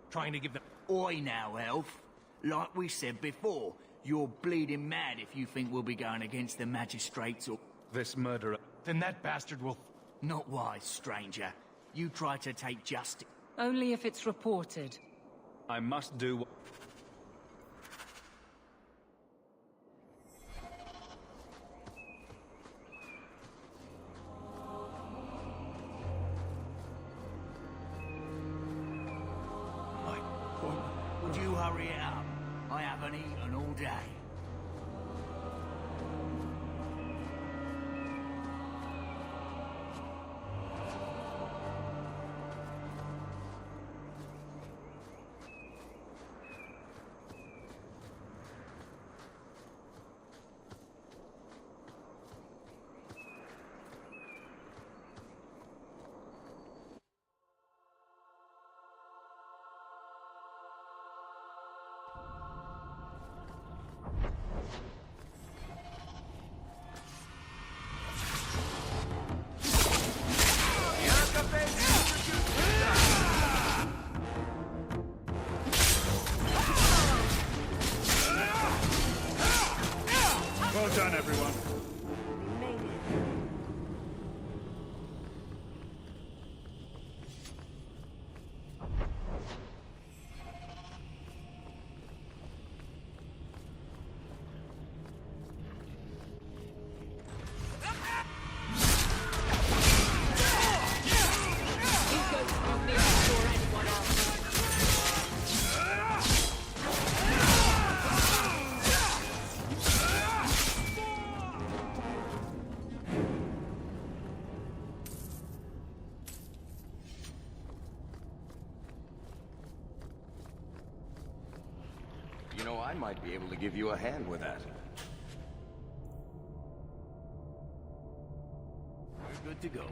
trying to give them... Oi now, elf. Like we said before, you're bleeding mad if you think we'll be going against the magistrates or... This murderer... Then that bastard will... Not wise, stranger. You try to take justice. Only if it's reported. I must do... Would you hurry it up? I haven't eaten all day. Well done, everyone. You know, I might be able to give you a hand with that. We're good to go.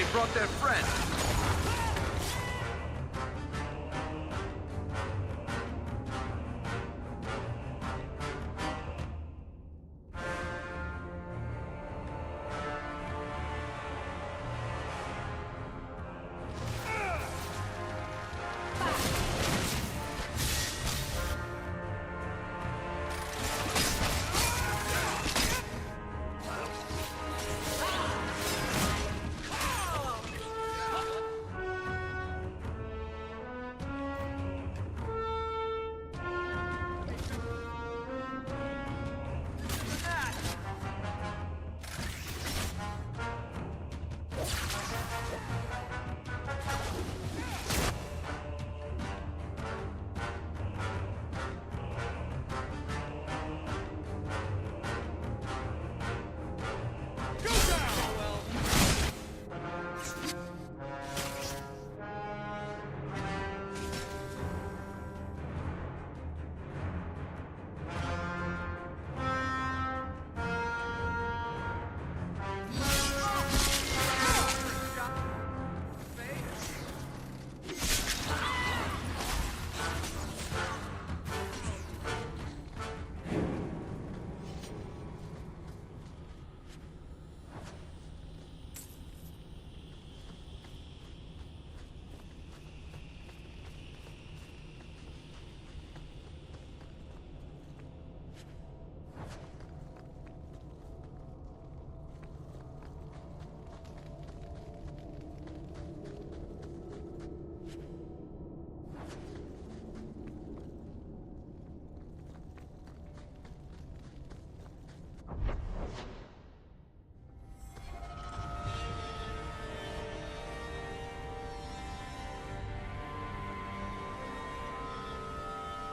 they brought their friend.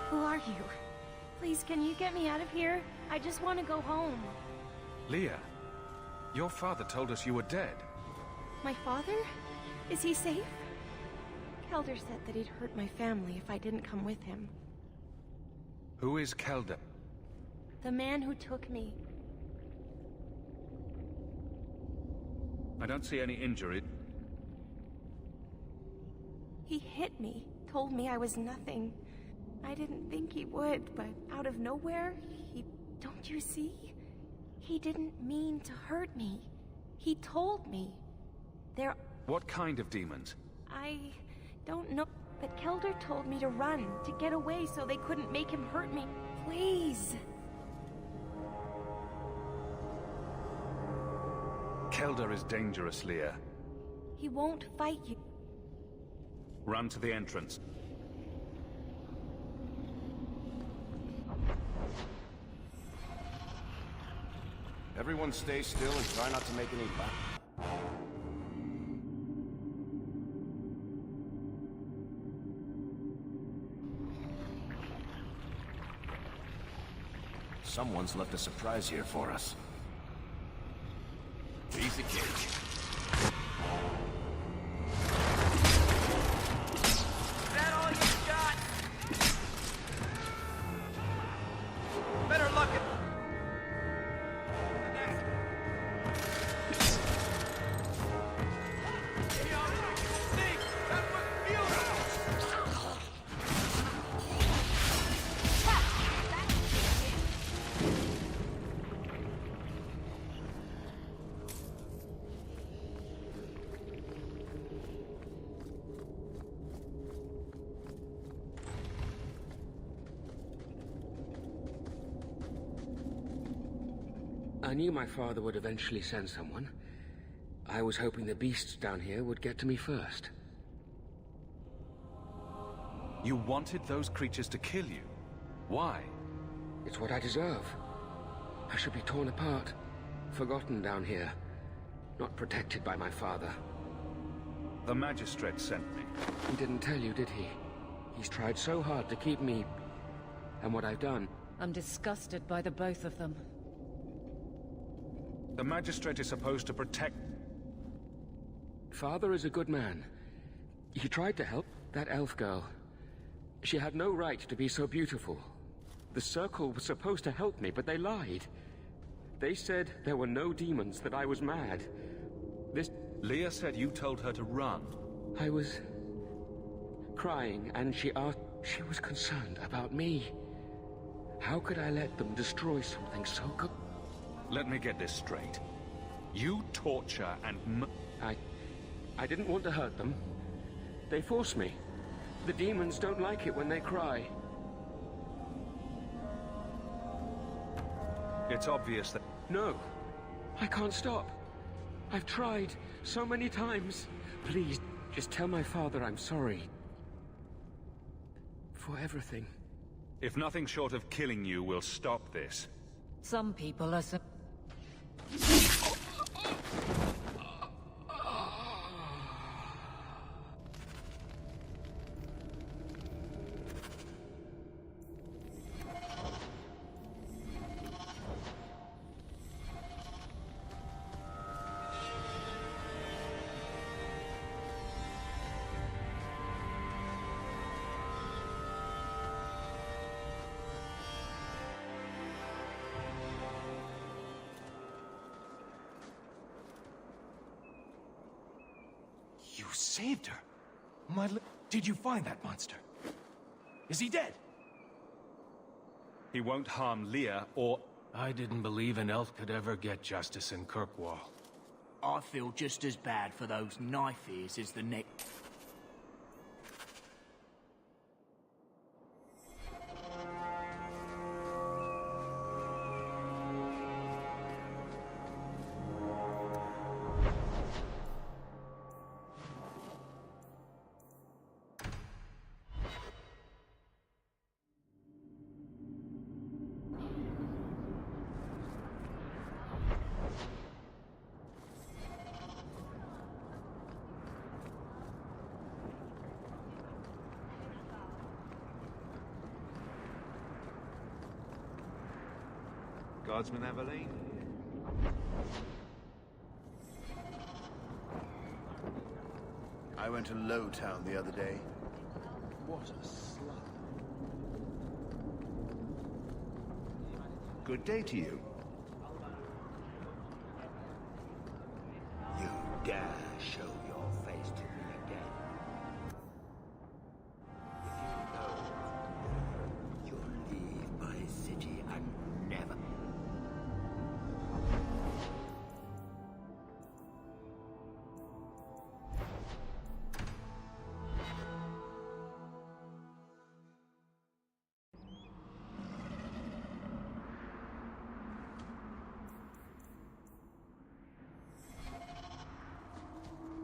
Who are you? Please, can you get me out of here? I just want to go home. Leah, your father told us you were dead. My father? Is he safe? Kelder said that he'd hurt my family if I didn't come with him. Who is Kelder? The man who took me. I don't see any injury. He hit me, told me I was nothing. I didn't think he would, but out of nowhere, he... Don't you see? He didn't mean to hurt me. He told me. There... What kind of demons? I don't know, but Kelder told me to run, to get away so they couldn't make him hurt me. Please. Kelder is dangerous, Leah. He won't fight you. Run to the entrance. Everyone stay still and try not to make any loud. Someone's left a surprise here for us. Piece of cake. Is that all you got? Better luck at... I knew my father would eventually send someone. I was hoping the beasts down here would get to me first. You wanted those creatures to kill you? Why? It's what I deserve. I should be torn apart, forgotten down here, not protected by my father. The Magistrate sent me. He didn't tell you, did he? He's tried so hard to keep me... and what I've done. I'm disgusted by the both of them. The Magistrate is supposed to protect... Father is a good man. He tried to help that elf girl. She had no right to be so beautiful. The Circle was supposed to help me, but they lied. They said there were no demons, that I was mad. This... Leah said you told her to run. I was... crying, and she asked... She was concerned about me. How could I let them destroy something so good? Let me get this straight. You torture and I didn't want to hurt them. They forced me. The demons don't like it when they cry. It's obvious that... No. I can't stop. I've tried so many times. Please, just tell my father I'm sorry. For everything. If nothing short of killing you will stop this. Some people are so... You saved her. Did you find that monster? Is he dead? He won't harm Leah or... I didn't believe an elf could ever get justice in Kirkwall. I feel just as bad for those knife ears as the neck. Guardsman Aveline? I went to Lowtown the other day. What a slut. Good day to you. You dare show your face to me again. If you know, you'll leave my city and never...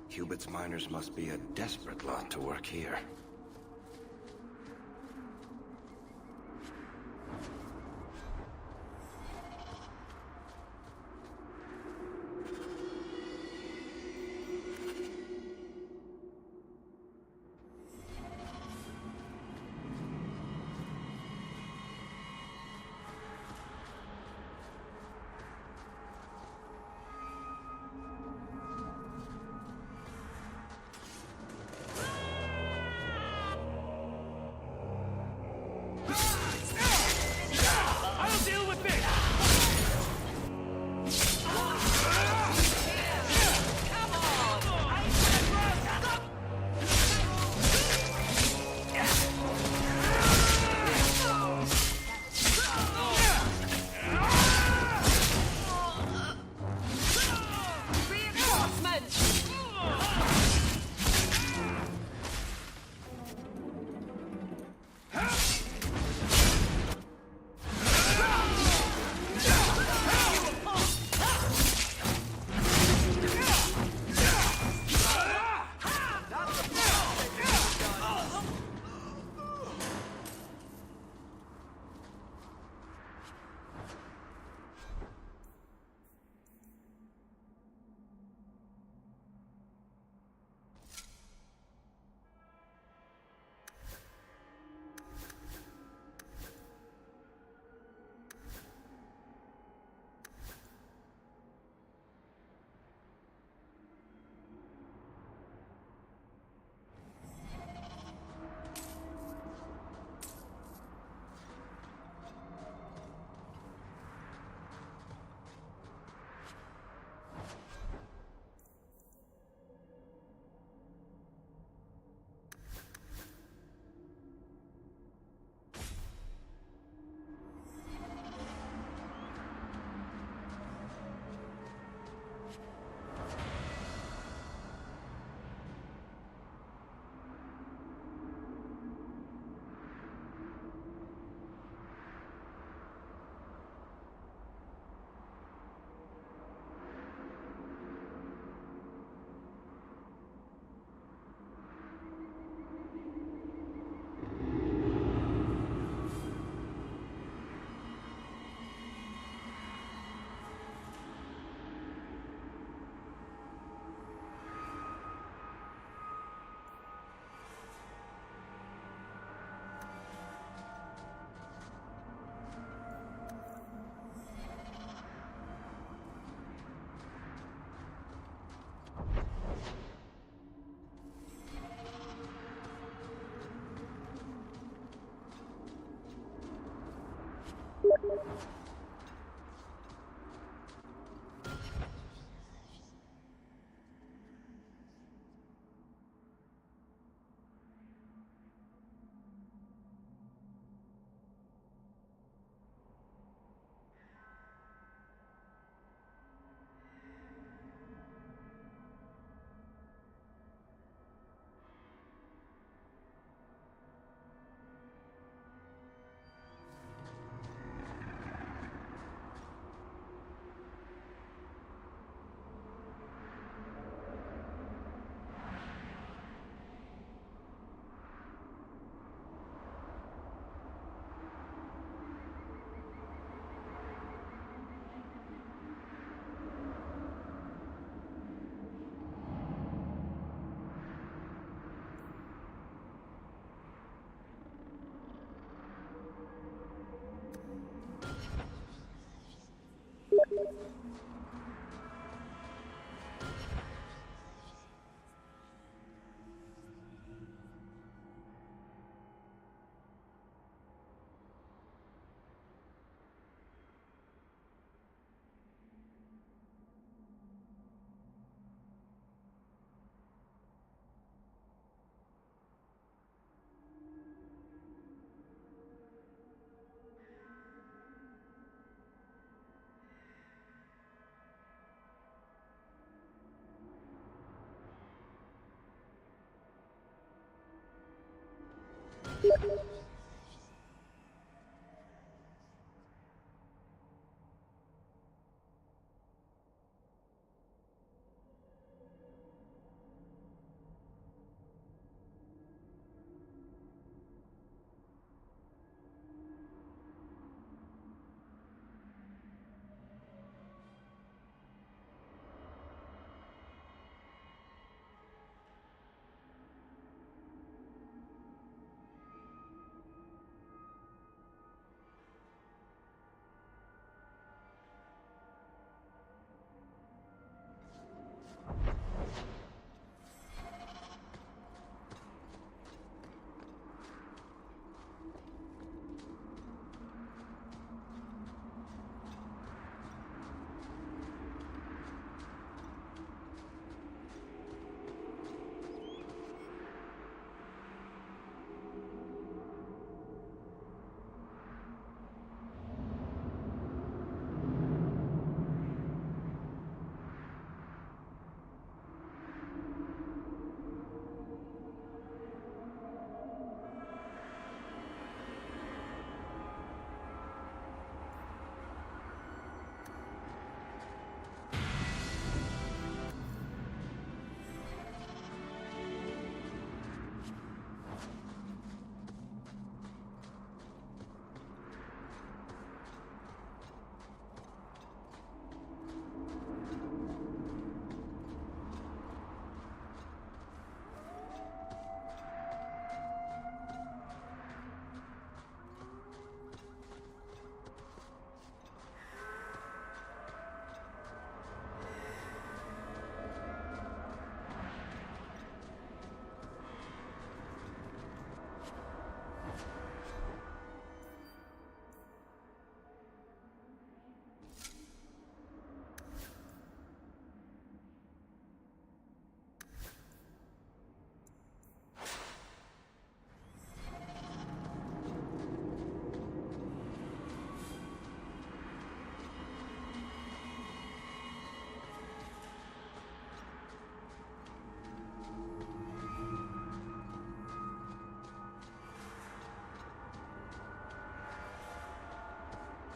Cubit's miners must be a desperate lot to work here.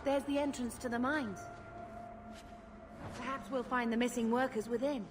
There's the entrance to the mines. Perhaps we'll find the missing workers within.